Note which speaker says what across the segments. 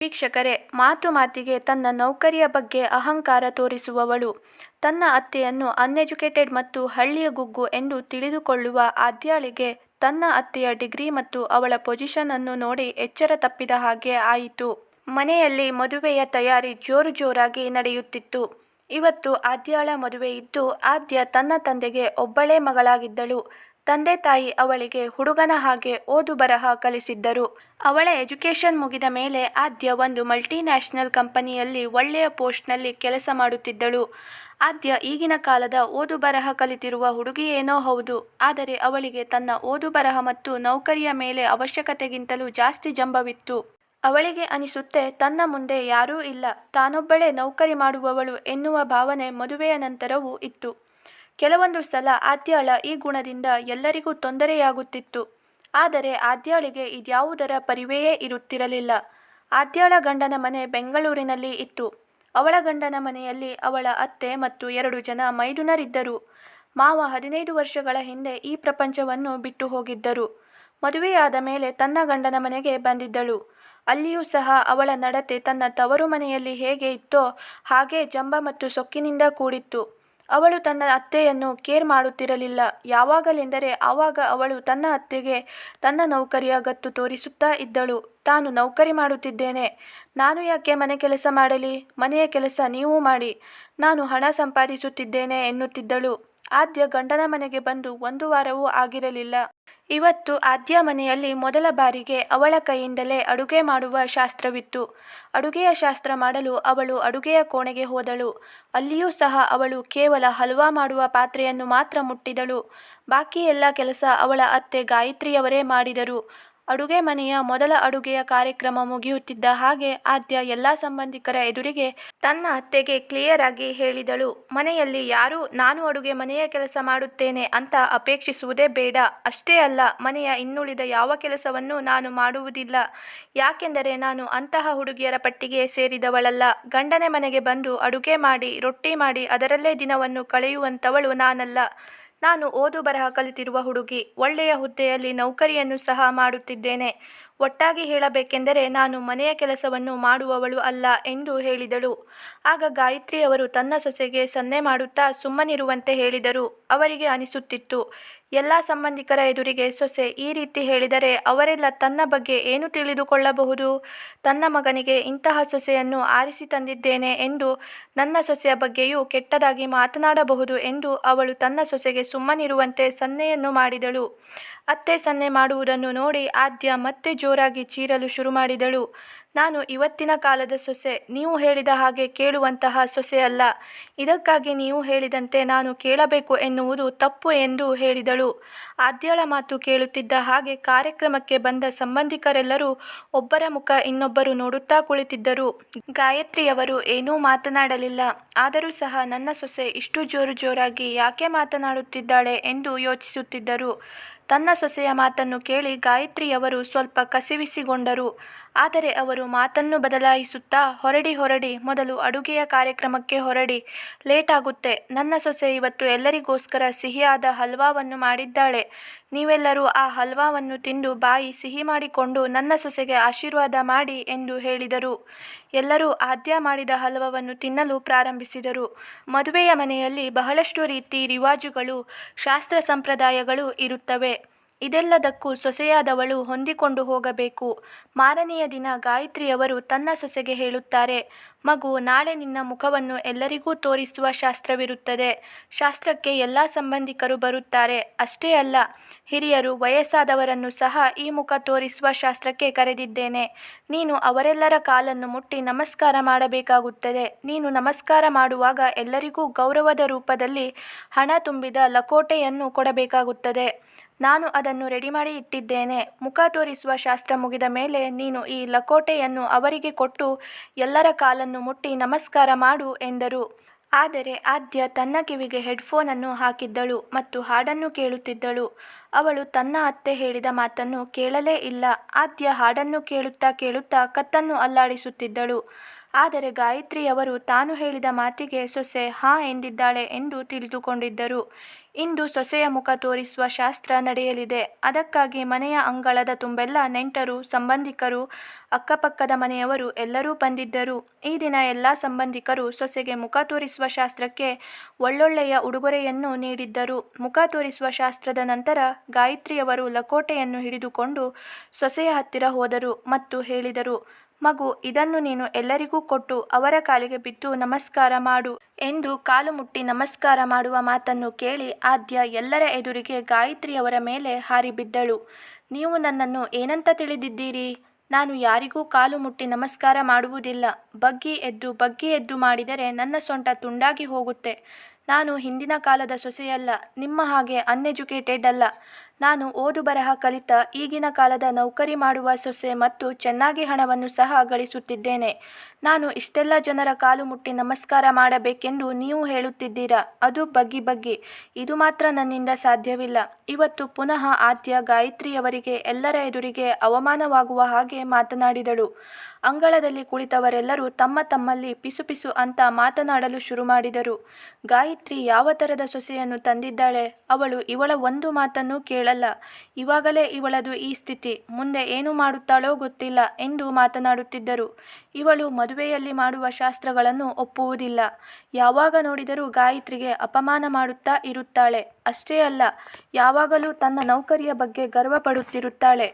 Speaker 1: ವೀಕ್ಷಕರೇ, ಮಾತು ಮಾತಿಗೆ ತನ್ನ ನೌಕರಿಯ ಬಗ್ಗೆ ಅಹಂಕಾರ ತೋರಿಸುವವಳು, ತನ್ನ ಅತ್ತೆಯನ್ನು ಅನ್ಎಜುಕೇಟೆಡ್ ಮತ್ತು ಹಳ್ಳಿಯ ಗುಗ್ಗು ಎಂದು ತಿಳಿದುಕೊಳ್ಳುವ ಆದ್ಯಾಳಿಗೆ ತನ್ನ ಅತ್ತೆಯ ಡಿಗ್ರಿ ಮತ್ತು ಅವಳ ಪೊಸಿಷನ್ ಅನ್ನು ನೋಡಿ ಎಚ್ಚರ ತಪ್ಪಿದ ಹಾಗೆ ಆಯಿತು. ಮನೆಯಲ್ಲಿ ಮದುವೆಯ ತಯಾರಿ ಜೋರಾಗಿ ನಡೆಯುತ್ತಿತ್ತು. ಇವತ್ತು ಆದ್ಯಾಳ ಮದುವೆ ಇದ್ದು, ಆದ್ಯ ತನ್ನ ತಂದೆಗೆ ಒಬ್ಬಳೇ ಮಗಳಾಗಿದ್ದಳು. ತಂದೆ ತಾಯಿ ಅವಳಿಗೆ ಹುಡುಗನ ಹಾಗೆ ಓದು ಬರಹ ಕಲಿಸಿದ್ದರು. ಅವಳ ಎಜುಕೇಷನ್ ಮುಗಿದ ಮೇಲೆ ಆದ್ಯ ಒಂದು ಮಲ್ಟಿನ್ಯಾಷನಲ್ ಕಂಪನಿಯಲ್ಲಿ ಒಳ್ಳೆಯ ಪೋಸ್ಟ್ನಲ್ಲಿ ಕೆಲಸ ಮಾಡುತ್ತಿದ್ದಳು. ಆದ್ಯ ಈಗಿನ ಕಾಲದ ಓದು ಬರಹ ಕಲಿತಿರುವ ಹುಡುಗಿಯೇನೋ ಹೌದು, ಆದರೆ ಅವಳಿಗೆ ತನ್ನ ಓದು ಬರಹ ಮತ್ತು ನೌಕರಿಯ ಮೇಲೆ ಅವಶ್ಯಕತೆಗಿಂತಲೂ ಜಾಸ್ತಿ ಜಂಬವಿತ್ತು. ಅವಳಿಗೆ ಅನಿಸುತ್ತೆ, ತನ್ನ ಮುಂದೆ ಯಾರೂ ಇಲ್ಲ, ತಾನೊಬ್ಬಳೇ ನೌಕರಿ ಮಾಡುವವಳು ಎನ್ನುವ ಭಾವನೆ ಮದುವೆಯ ನಂತರವೂ ಇತ್ತು. ಕೆಲವೊಂದು ಸಲ ಆದ್ಯಾಳ ಈ ಗುಣದಿಂದ ಎಲ್ಲರಿಗೂ ತೊಂದರೆಯಾಗುತ್ತಿತ್ತು. ಆದರೆ ಆದ್ಯಾಳಿಗೆ ಇದ್ಯಾವುದರ ಪರಿವೆಯೇ ಇರುತ್ತಿರಲಿಲ್ಲ. ಆದ್ಯಾಳ ಗಂಡನ ಮನೆ ಬೆಂಗಳೂರಿನಲ್ಲಿ ಇತ್ತು. ಅವಳ ಗಂಡನ ಮನೆಯಲ್ಲಿ ಅವಳ ಅತ್ತೆ ಮತ್ತು 2 ಜನ ಮೈದುನರಿದ್ದರು. ಮಾವ 15 ವರ್ಷಗಳ ಹಿಂದೆ ಈ ಪ್ರಪಂಚವನ್ನು ಬಿಟ್ಟು ಹೋಗಿದ್ದರು. ಮದುವೆಯಾದ ಮೇಲೆ ತನ್ನ ಗಂಡನ ಮನೆಗೆ ಬಂದಿದ್ದಳು. ಅಲ್ಲಿಯೂ ಸಹ ಅವಳ ನಡತೆ ತನ್ನ ತವರು ಮನೆಯಲ್ಲಿ ಹೇಗೆ ಇತ್ತೋ ಹಾಗೇ ಜಂಬ ಮತ್ತು ಸೊಕ್ಕಿನಿಂದ ಕೂಡಿತ್ತು. ಅವಳು ತನ್ನ ಅತ್ತೆಯನ್ನು ಕೇರ್ ಮಾಡುತ್ತಿರಲಿಲ್ಲ. ಯಾವಾಗಲೆಂದರೆ ಆವಾಗ ಅವಳು ತನ್ನ ಅತ್ತೆಗೆ ತನ್ನ ನೌಕರಿಯ ಗತ್ತು ತೋರಿಸುತ್ತಾ ಇದ್ದಳು. ತಾನು ನೌಕರಿ ಮಾಡುತ್ತಿದ್ದೇನೆ, ನಾನು ಯಾಕೆ ಮನೆ ಕೆಲಸ ಮಾಡಲಿ, ಮನೆಯ ಕೆಲಸ ನೀವು ಮಾಡಿ, ನಾನು ಹಣ ಸಂಪಾದಿಸುತ್ತಿದ್ದೇನೆ ಎನ್ನುತ್ತಿದ್ದಳು. ಆದ್ಯ ಗಂಡನ ಮನೆಗೆ ಬಂದು 1 ವಾರವೂ ಆಗಿರಲಿಲ್ಲ. ಇವತ್ತು ಆದ್ಯ ಮನೆಯಲ್ಲಿ ಮೊದಲ ಬಾರಿಗೆ ಅವಳ ಕೈಯಿಂದಲೇ ಅಡುಗೆ ಮಾಡುವ ಶಾಸ್ತ್ರವಿತ್ತು. ಅಡುಗೆಯ ಶಾಸ್ತ್ರ ಮಾಡಲು ಅವಳು ಅಡುಗೆಯ ಕೋಣೆಗೆ ಹೋದಳು. ಅಲ್ಲಿಯೂ ಸಹ ಅವಳು ಕೇವಲ ಹಲ್ವಾ ಮಾಡುವ ಪಾತ್ರೆಯನ್ನು ಮಾತ್ರ ಮುಟ್ಟಿದಳು. ಬಾಕಿ ಎಲ್ಲ ಕೆಲಸ ಅವಳ ಅತ್ತೆ ಗಾಯತ್ರಿಯವರೇ ಮಾಡಿದರು. ಅಡುಗೆ ಮನೆಯ ಮೊದಲ ಅಡುಗೆಯ ಕಾರ್ಯಕ್ರಮ ಮುಗಿಯುತ್ತಿದ್ದ ಹಾಗೆ ಆದ್ಯ ಎಲ್ಲ ಸಂಬಂಧಿಕರ ಎದುರಿಗೆ ತನ್ನ ಅತ್ತೆಗೆ ಕ್ಲಿಯರ್ ಆಗಿ ಹೇಳಿದಳು, ಮನೆಯಲ್ಲಿ ಯಾರೂ ನಾನು ಅಡುಗೆ ಮನೆಯ ಕೆಲಸ ಮಾಡುತ್ತೇನೆ ಅಂತ ಅಪೇಕ್ಷಿಸುವುದೇ ಬೇಡ. ಅಷ್ಟೇ ಅಲ್ಲ, ಮನೆಯ ಇನ್ನುಳಿದ ಯಾವ ಕೆಲಸವನ್ನೂ ನಾನು ಮಾಡುವುದಿಲ್ಲ. ಯಾಕೆಂದರೆ ನಾನು ಅಂತಹ ಹುಡುಗಿಯರ ಪಟ್ಟಿಗೆ ಸೇರಿದವಳಲ್ಲ. ಗಂಡನ ಮನೆಗೆ ಬಂದು ಅಡುಗೆ ಮಾಡಿ, ರೊಟ್ಟಿ ಮಾಡಿ ಅದರಲ್ಲೇ ದಿನವನ್ನು ಕಳೆಯುವಂಥವಳು ನಾನಲ್ಲ. ನಾನು ಓದು ಬರಹ ಕಲಿತಿರುವ ಹುಡುಗಿ, ಒಳ್ಳೆಯ ಹುದ್ದೆಯಲ್ಲಿ ನೌಕರಿಯನ್ನು ಸಹ ಮಾಡುತ್ತಿದ್ದೇನೆ. ಒಟ್ಟಾಗಿ ಹೇಳಬೇಕೆಂದರೆ ನಾನು ಮನೆಯ ಕೆಲಸವನ್ನು ಮಾಡುವವಳು ಅಲ್ಲ ಎಂದು ಹೇಳಿದಳು. ಆಗ ಗಾಯತ್ರಿಯವರು ತನ್ನ ಸೊಸೆಗೆ ಸನ್ನೆ ಮಾಡುತ್ತಾ ಸುಮ್ಮನಿರುವಂತೆ ಹೇಳಿದರು. ಅವರಿಗೆ ಅನಿಸುತ್ತಿತ್ತು, ಎಲ್ಲ ಸಂಬಂಧಿಕರ ಎದುರಿಗೆ ಸೊಸೆ ಈ ರೀತಿ ಹೇಳಿದರೆ ಅವರೆಲ್ಲ ತನ್ನ ಬಗ್ಗೆ ಏನು ತಿಳಿದುಕೊಳ್ಳಬಹುದು. ತನ್ನ ಮಗನಿಗೆ ಇಂತಹ ಸೊಸೆಯನ್ನು ಆರಿಸಿ ತಂದಿದ್ದೇನೆ ಎಂದು ನನ್ನ ಸೊಸೆಯ ಬಗ್ಗೆಯೂ ಕೆಟ್ಟದಾಗಿ ಮಾತನಾಡಬಹುದು ಎಂದು ಅವಳು ತನ್ನ ಸೊಸೆಗೆ ಸುಮ್ಮನಿರುವಂತೆ ಸನ್ನೆಯನ್ನು ಮಾಡಿದಳು. ಅತ್ತೆ ಸನ್ನೆ ಮಾಡುವುದನ್ನು ನೋಡಿ ಆದ್ಯ ಮತ್ತೆ ಜೋರಾಗಿ ಚೀರಲು ಶುರು ಮಾಡಿದಳು. ನಾನು ಇವತ್ತಿನ ಕಾಲದ ಸೊಸೆ, ನೀವು ಹೇಳಿದ ಹಾಗೆ ಕೇಳುವಂತಹ ಸೊಸೆ ಅಲ್ಲ. ಇದಕ್ಕಾಗಿ ನೀವು ಹೇಳಿದಂತೆ ನಾನು ಕೇಳಬೇಕು ಎನ್ನುವುದು ತಪ್ಪು ಎಂದು ಹೇಳಿದಳು. ಆದ್ಯಳ ಮಾತು ಕೇಳುತ್ತಿದ್ದ ಹಾಗೆ ಕಾರ್ಯಕ್ರಮಕ್ಕೆ ಬಂದ ಸಂಬಂಧಿಕರೆಲ್ಲರೂ ಒಬ್ಬರ ಮುಖ ಇನ್ನೊಬ್ಬರು ನೋಡುತ್ತಾ ಕುಳಿತಿದ್ದರು. ಗಾಯತ್ರಿಯವರು ಏನೂ ಮಾತನಾಡಲಿಲ್ಲ. ಆದರೂ ಸಹ ನನ್ನ ಸೊಸೆ ಇಷ್ಟು ಜೋರಾಗಿ ಯಾಕೆ ಮಾತನಾಡುತ್ತಿದ್ದಾಳೆ ಎಂದು ಯೋಚಿಸುತ್ತಿದ್ದರು. ತನ್ನ ಸೊಸೆಯ ಮಾತನ್ನು ಕೇಳಿ ಗಾಯತ್ರಿಯವರು ಸ್ವಲ್ಪ ಕಸಿವಿಸಿಗೊಂಡರು. ಆದರೆ ಅವರು ಮಾತನ್ನು ಬದಲಾಯಿಸುತ್ತಾ, ಹೊರಡಿ, ಮೊದಲು ಅಡುಗೆಯ ಕಾರ್ಯಕ್ರಮಕ್ಕೆ ಹೊರಡಿ, ಲೇಟ್ ಆಗುತ್ತೆ. ನನ್ನ ಸೊಸೆ ಇವತ್ತು ಎಲ್ಲರಿಗೋಸ್ಕರ ಸಿಹಿಯಾದ ಹಲ್ವಾವನ್ನು ಮಾಡಿದ್ದಾಳೆ. ನೀವೆಲ್ಲರೂ ಆ ಹಲ್ವಾವನ್ನು ತಿಂದು ಬಾಯಿ ಸಿಹಿ ಮಾಡಿಕೊಂಡು ನನ್ನ ಸೊಸೆಗೆ ಆಶೀರ್ವಾದ ಮಾಡಿ ಎಂದು ಹೇಳಿದರು. ಎಲ್ಲರೂ ಆದ್ಯ ಮಾಡಿದ ಹಲ್ವವನ್ನು ತಿನ್ನಲು ಪ್ರಾರಂಭಿಸಿದರು. ಮದುವೆಯ ಮನೆಯಲ್ಲಿ ಬಹಳಷ್ಟು ರೀತಿ ರಿವಾಜುಗಳು, ಶಾಸ್ತ್ರ ಸಂಪ್ರದಾಯಗಳು ಇರುತ್ತವೆ. ಇದೆಲ್ಲದಕ್ಕೂ ಸೊಸೆಯಾದವಳು ಹೊಂದಿಕೊಂಡು ಹೋಗಬೇಕು. ಮಾರನೆಯ ದಿನ ಗಾಯತ್ರಿಯವರು ತನ್ನ ಸೊಸೆಗೆ ಹೇಳುತ್ತಾರೆ, ಮಗು, ನಾಳೆ ನಿನ್ನ ಮುಖವನ್ನು ಎಲ್ಲರಿಗೂ ತೋರಿಸುವ ಶಾಸ್ತ್ರವಿರುತ್ತದೆ. ಶಾಸ್ತ್ರಕ್ಕೆ ಎಲ್ಲ ಸಂಬಂಧಿಕರು ಬರುತ್ತಾರೆ. ಅಷ್ಟೇ ಅಲ್ಲ, ಹಿರಿಯರು, ವಯಸ್ಸಾದವರನ್ನು ಸಹ ಈ ಮುಖ ತೋರಿಸುವ ಶಾಸ್ತ್ರಕ್ಕೆ ಕರೆದಿದ್ದೇನೆ. ನೀನು ಅವರೆಲ್ಲರ ಕಾಲನ್ನು ಮುಟ್ಟಿ ನಮಸ್ಕಾರ ಮಾಡಬೇಕಾಗುತ್ತದೆ. ನೀನು ನಮಸ್ಕಾರ ಮಾಡುವಾಗ ಎಲ್ಲರಿಗೂ ಗೌರವದ ರೂಪದಲ್ಲಿ ಹಣ ತುಂಬಿದ ಲಕೋಟೆಯನ್ನು ಕೊಡಬೇಕಾಗುತ್ತದೆ. ನಾನು ಅದನ್ನು ರೆಡಿ ಮಾಡಿ ಇಟ್ಟಿದ್ದೇನೆ. ಮುಖ ತೋರಿಸುವ ಶಾಸ್ತ್ರ ಮುಗಿದ ಮೇಲೆ ನೀನು ಈ ಲಕೋಟೆಯನ್ನು ಅವರಿಗೆ ಕೊಟ್ಟು ಎಲ್ಲರ ಕಾಲನ್ನು ಮುಟ್ಟಿ ನಮಸ್ಕಾರ ಮಾಡು ಎಂದರು. ಆದರೆ ಆದ್ಯ ತನ್ನ ಕಿವಿಗೆ ಹೆಡ್ಫೋನನ್ನು ಹಾಕಿದ್ದಳು ಮತ್ತು ಹಾಡನ್ನು ಕೇಳುತ್ತಿದ್ದಳು. ಅವಳು ತನ್ನ ಅತ್ತೆ ಹೇಳಿದ ಮಾತನ್ನು ಕೇಳಲೇ ಇಲ್ಲ. ಆದ್ಯ ಹಾಡನ್ನು ಕೇಳುತ್ತಾ ಕತ್ತನ್ನು ಅಲ್ಲಾಡಿಸುತ್ತಿದ್ದಳು. ಆದರೆ ಗಾಯತ್ರಿಯವರು ತಾನು ಹೇಳಿದ ಮಾತಿಗೆ ಸೊಸೆ ಹಾ ಎಂದಿದ್ದಾಳೆ ಎಂದು ತಿಳಿದುಕೊಂಡಿದ್ದರು. ಇಂದು ಸೊಸೆಯ ಮುಖ ತೋರಿಸುವ ಶಾಸ್ತ್ರ ನಡೆಯಲಿದೆ. ಅದಕ್ಕಾಗಿ ಮನೆಯ ಅಂಗಳದ ತುಂಬೆಲ್ಲ ನೆಂಟರು, ಸಂಬಂಧಿಕರು, ಅಕ್ಕಪಕ್ಕದ ಮನೆಯವರು ಎಲ್ಲರೂ ಬಂದಿದ್ದರು. ಈ ದಿನ ಎಲ್ಲ ಸಂಬಂಧಿಕರು ಸೊಸೆಗೆ ಮುಖ ತೋರಿಸುವ ಶಾಸ್ತ್ರಕ್ಕೆ ಒಳ್ಳೊಳ್ಳೆಯ ಉಡುಗೊರೆಯನ್ನು ನೀಡಿದ್ದರು. ಮುಖ ತೋರಿಸುವ ಶಾಸ್ತ್ರದ ನಂತರ ಗಾಯತ್ರಿಯವರು ಲಕೋಟೆಯನ್ನು ಹಿಡಿದುಕೊಂಡು ಸೊಸೆಯ ಹತ್ತಿರ ಹೋದರು ಮತ್ತು ಹೇಳಿದರು, ಮಗು, ಇದನ್ನು ನೀನು ಎಲ್ಲರಿಗೂ ಕೊಟ್ಟು ಅವರ ಕಾಲಿಗೆ ಬಿದ್ದು ನಮಸ್ಕಾರ ಮಾಡು ಎಂದು ಕಾಲು ಮುಟ್ಟಿ ನಮಸ್ಕಾರ ಮಾಡುವ ಮಾತನ್ನು ಕೇಳಿ ಆದ್ಯ ಎಲ್ಲರ ಎದುರಿಗೆ ಗಾಯತ್ರಿಯವರ ಮೇಲೆ ಹಾರಿ ಬಿದ್ದಳು. ನೀವು ನನ್ನನ್ನು ಏನಂತ ತಿಳಿದಿದ್ದೀರಿ? ನಾನು ಯಾರಿಗೂ ಕಾಲು ಮುಟ್ಟಿ ನಮಸ್ಕಾರ ಮಾಡುವುದಿಲ್ಲ. ಬಗ್ಗಿ ಎದ್ದು ಮಾಡಿದರೆ ನನ್ನ ಸೊಂಟ ತುಂಡಾಗಿ ಹೋಗುತ್ತೆ. ನಾನು ಹಿಂದಿನ ಕಾಲದ ಸೊಸೆಯಲ್ಲ, ನಿಮ್ಮ ಹಾಗೆ ಅನ್ಎಜುಕೇಟೆಡ್ ಅಲ್ಲ. ನಾನು ಓದು ಬರಹ ಕಲಿತ ಈಗಿನ ಕಾಲದ ನೌಕರಿ ಮಾಡುವ ಸೊಸೆ ಮತ್ತು ಚೆನ್ನಾಗಿ ಹಣವನ್ನು ಸಹ ಗಳಿಸುತ್ತಿದ್ದೇನೆ. ನಾನು ಇಷ್ಟೆಲ್ಲ ಜನರ ಕಾಲು ಮುಟ್ಟಿ ನಮಸ್ಕಾರ ಮಾಡಬೇಕೆಂದು ನೀವು ಹೇಳುತ್ತಿದ್ದೀರಾ, ಅದು ಬಗ್ಗಿ. ಇದು ಮಾತ್ರ ನನ್ನಿಂದ ಸಾಧ್ಯವಿಲ್ಲ. ಇವತ್ತು ಪುನಃ ಆದ್ಯ ಗಾಯತ್ರಿಯವರಿಗೆ ಎಲ್ಲರ ಎದುರಿಗೆ ಅವಮಾನವಾಗುವ ಹಾಗೆ ಮಾತನಾಡಿದಳು. ಅಂಗಳದಲ್ಲಿ ಕುಳಿತವರೆಲ್ಲರೂ ತಮ್ಮ ತಮ್ಮಲ್ಲಿ ಪಿಸುಪಿಸು ಅಂತ ಮಾತನಾಡಲು ಶುರು ಮಾಡಿದರು. ಗಾಯತ್ರಿ ಯಾವ ಥರದ ಸೊಸೆಯನ್ನು ತಂದಿದ್ದಾಳೆ? ಅವಳು ಇವಳ ಒಂದು ಮಾತನ್ನು ಕೇಳಲ್ಲ. ಇವಾಗಲೇ ಇವಳದು ಈ ಸ್ಥಿತಿ, ಮುಂದೆ ಏನು ಮಾಡುತ್ತಾಳೋ ಗೊತ್ತಿಲ್ಲ ಎಂದು ಮಾತನಾಡುತ್ತಿದ್ದರು. ಇವಳು ಮದುವೆಯಲ್ಲಿ ಮಾಡುವ ಶಾಸ್ತ್ರಗಳನ್ನು ಒಪ್ಪುವುದಿಲ್ಲ. ಯಾವಾಗ ನೋಡಿದರೂ ಗಾಯತ್ರಿಗೆ ಅಪಮಾನ ಮಾಡುತ್ತಾ ಇರುತ್ತಾಳೆ. ಅಷ್ಟೇ ಅಲ್ಲ, ಯಾವಾಗಲೂ ತನ್ನ ನೌಕರಿಯ ಬಗ್ಗೆ ಗರ್ವ ಪಡುತ್ತಿರುತ್ತಾಳೆ.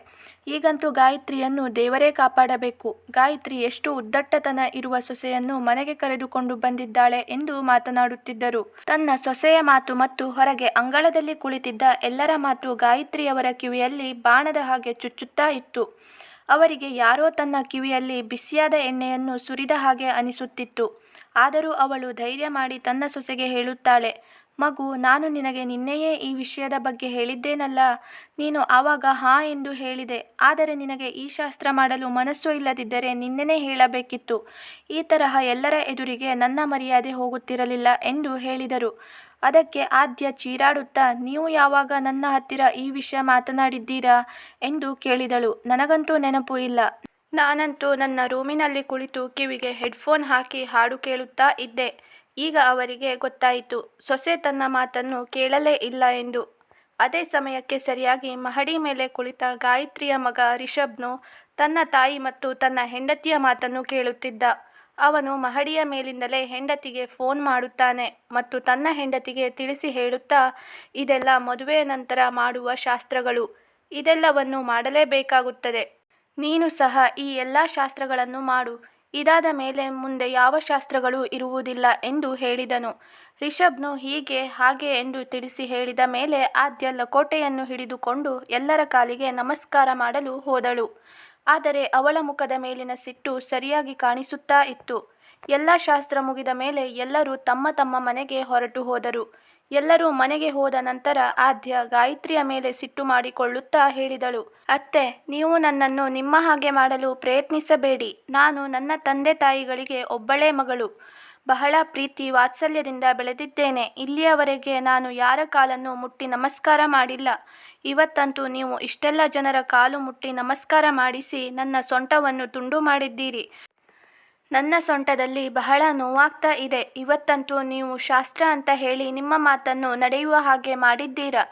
Speaker 1: ಈಗಂತೂ ಗಾಯತ್ರಿಯನ್ನು ದೇವರೇ ಕಾಪಾಡಬೇಕು. ಗಾಯತ್ರಿ ಎಷ್ಟು ಉದ್ದಟ್ಟತನ ಇರುವ ಸೊಸೆಯನ್ನು ಮನೆಗೆ ಕರೆದುಕೊಂಡು ಬಂದಿದ್ದಾಳೆ ಎಂದು ಮಾತನಾಡುತ್ತಿದ್ದರು. ತನ್ನ ಸೊಸೆಯ ಮಾತು ಮತ್ತು ಹೊರಗೆ ಅಂಗಳದಲ್ಲಿ ಕುಳಿತಿದ್ದ ಎಲ್ಲರ ಮಾತು ಗಾಯತ್ರಿಯವರ ಕಿವಿಯಲ್ಲಿ ಬಾಣದ ಹಾಗೆ ಚುಚ್ಚುತ್ತಾ ಇತ್ತು. ಅವರಿಗೆ ಯಾರೋ ತನ್ನ ಕಿವಿಯಲ್ಲಿ ಬಿಸಿಯಾದ ಎಣ್ಣೆಯನ್ನು ಸುರಿದ ಹಾಗೆ ಅನಿಸುತ್ತಿತ್ತು. ಆದರೂ ಅವಳು ಧೈರ್ಯ ಮಾಡಿ ತನ್ನ ಸೊಸೆಗೆ ಹೇಳುತ್ತಾಳೆ, ಮಗು, ನಾನು ನಿನಗೆ ನಿನ್ನೆಯೇ ಈ ವಿಷಯದ ಬಗ್ಗೆ ಹೇಳಿದ್ದೇನಲ್ಲ. ನೀನು ಆವಾಗ ಹಾಂ ಎಂದು ಹೇಳಿದೆ. ಆದರೆ ನಿನಗೆ ಈ ಶಾಸ್ತ್ರ ಮಾಡಲು ಮನಸ್ಸು ಇಲ್ಲದಿದ್ದರೆ ನಿನ್ನೆನೇ ಹೇಳಬೇಕಿತ್ತು. ಈ ತರಹ ಎಲ್ಲರ ಎದುರಿಗೆ ನನ್ನ ಮರ್ಯಾದೆ ಹೋಗುತ್ತಿರಲಿಲ್ಲ ಎಂದು ಹೇಳಿದರು. ಅದಕ್ಕೆ ಆದ್ಯ ಚೀರಾಡುತ್ತಾ, ನೀವು ಯಾವಾಗ ನನ್ನ ಹತ್ತಿರ ಈ ವಿಷಯ ಮಾತನಾಡಿದ್ದೀರಾ ಎಂದು ಕೇಳಿದಳು. ನನಗಂತೂ ನೆನಪು ಇಲ್ಲ. ನಾನಂತೂ ನನ್ನ ರೂಮಿನಲ್ಲಿ ಕುಳಿತು ಕಿವಿಗೆ ಹೆಡ್ಫೋನ್ ಹಾಕಿ ಹಾಡು ಕೇಳುತ್ತಾ ಇದ್ದೆ. ಈಗ ಅವರಿಗೆ ಗೊತ್ತಾಯಿತು, ಸೊಸೆ ತನ್ನ ಮಾತನ್ನು ಕೇಳಲೇ ಇಲ್ಲ ಎಂದು. ಅದೇ ಸಮಯಕ್ಕೆ ಸರಿಯಾಗಿ ಮಹಡಿ ಮೇಲೆ ಕುಳಿತ ಗಾಯತ್ರಿಯ ಮಗ ರಿಷಬ್ನು ತನ್ನ ತಾಯಿ ಮತ್ತು ತನ್ನ ಹೆಂಡತಿಯ ಮಾತನ್ನು ಕೇಳುತ್ತಿದ್ದ. ಅವನು ಮಹಡಿಯ ಮೇಲಿಂದಲೇ ಹೆಂಡತಿಗೆ ಫೋನ್ ಮಾಡುತ್ತಾನೆ ಮತ್ತು ತನ್ನ ಹೆಂಡತಿಗೆ ತಿಳಿಸಿ ಹೇಳುತ್ತಾ, ಇದೆಲ್ಲ ಮದುವೆಯ ನಂತರ ಮಾಡುವ ಶಾಸ್ತ್ರಗಳು. ಇದೆಲ್ಲವನ್ನು ಮಾಡಲೇಬೇಕಾಗುತ್ತದೆ. ನೀನು ಸಹ ಈ ಎಲ್ಲ ಶಾಸ್ತ್ರಗಳನ್ನು ಮಾಡು. ಇದಾದ ಮೇಲೆ ಮುಂದೆ ಯಾವ ಶಾಸ್ತ್ರಗಳು ಇರುವುದಿಲ್ಲ ಎಂದು ಹೇಳಿದನು. ರಿಷಬ್ನು ಹೀಗೆ ಹಾಗೆ ಎಂದು ತಿಳಿಸಿ ಹೇಳಿದ ಮೇಲೆ ಆದ್ಯ ಲಕೋಟೆಯನ್ನು ಹಿಡಿದುಕೊಂಡು ಎಲ್ಲರ ಕಾಲಿಗೆ ನಮಸ್ಕಾರ ಮಾಡಲು ಹೋದಳು. ಆದರೆ ಅವಳ ಮುಖದ ಮೇಲಿನ ಸಿಟ್ಟು ಸರಿಯಾಗಿ ಕಾಣಿಸುತ್ತಾ ಇತ್ತು. ಎಲ್ಲ ಶಾಸ್ತ್ರ ಮುಗಿದ ಮೇಲೆ ಎಲ್ಲರೂ ತಮ್ಮ ತಮ್ಮ ಮನೆಗೆ ಹೊರಟು ಹೋದರು. ಎಲ್ಲರೂ ಮನೆಗೆ ಹೋದ ನಂತರ ಆದ್ಯ ಗಾಯತ್ರಿಯ ಮೇಲೆ ಸಿಟ್ಟು ಮಾಡಿಕೊಳ್ಳುತ್ತಾ ಹೇಳಿದಳು, ಅತ್ತೆ, ನೀವು ನನ್ನನ್ನು ನಿಮ್ಮ ಹಾಗೆ ಮಾಡಲು ಪ್ರಯತ್ನಿಸಬೇಡಿ. ನಾನು ನನ್ನ ತಂದೆ ತಾಯಿಗಳಿಗೆ ಒಬ್ಬಳೇ ಮಗಳು. ಬಹಳ ಪ್ರೀತಿ ವಾತ್ಸಲ್ಯದಿಂದ ಬೆಳೆದಿದ್ದೇನೆ. ಇಲ್ಲಿಯವರೆಗೆ ನಾನು ಯಾರ ಕಾಲನ್ನು ಮುಟ್ಟಿ ನಮಸ್ಕಾರ ಮಾಡಿಲ್ಲ. ಇವತ್ತಂತೂ ನೀವು ಇಷ್ಟೆಲ್ಲ ಜನರ ಕಾಲು ಮುಟ್ಟಿ ನಮಸ್ಕಾರ ಮಾಡಿಸಿ ನನ್ನ ಸೊಂಟವನ್ನು ತುಂಡು ಮಾಡಿದ್ದೀರಿ. ನನ್ನ ಸೊಂಟದಲ್ಲಿ ಬಹಳ ನೋವಾಗ್ತಾ ಇದೆ. ಇವತ್ತಂತೂ ನೀವು ಶಾಸ್ತ್ರ ಅಂತ ಹೇಳಿ ನಿಮ್ಮ ಮಾತನ್ನು ನಡೆಯುವ ಹಾಗೆ ಮಾಡಿದ್ದೀರಾ.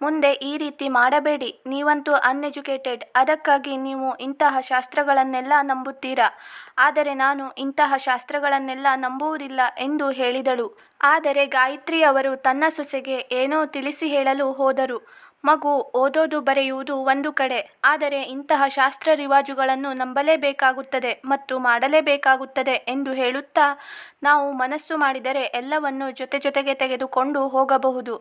Speaker 1: ಮುಂದೆ ಈ ರೀತಿ ಮಾಡಬೇಡಿ. ನೀವಂತೂ ಅನ್ಎಜುಕೇಟೆಡ್. ಅದಕ್ಕಾಗಿ ನೀವು ಇಂತಹ ಶಾಸ್ತ್ರಗಳನ್ನೆಲ್ಲ ನಂಬುತ್ತೀರಾ. ಆದರೆ ನಾನು ಇಂತಹ ಶಾಸ್ತ್ರಗಳನ್ನೆಲ್ಲ ನಂಬುವುದಿಲ್ಲ ಎಂದು ಹೇಳಿದಳು. ಆದರೆ ಗಾಯತ್ರಿ ಅವರು ತನ್ನ ಸೊಸೆಗೆ ಏನೋ ತಿಳಿಸಿ ಹೇಳಲು ಹೋದರು. ಮಗು, ಓದೋದು ಬರೆಯುವುದು ಒಂದು ಕಡೆ, ಆದರೆ ಇಂತಹ ಶಾಸ್ತ್ರ ರಿವಾಜುಗಳನ್ನು ನಂಬಲೇಬೇಕಾಗುತ್ತದೆ ಮತ್ತು ಮಾಡಲೇಬೇಕಾಗುತ್ತದೆ ಎಂದು ಹೇಳುತ್ತಾ, ನಾವು ಮನಸ್ಸು ಮಾಡಿದರೆ ಎಲ್ಲವನ್ನು ಜೊತೆಗೆ ತೆಗೆದುಕೊಂಡು ಹೋಗಬಹುದು.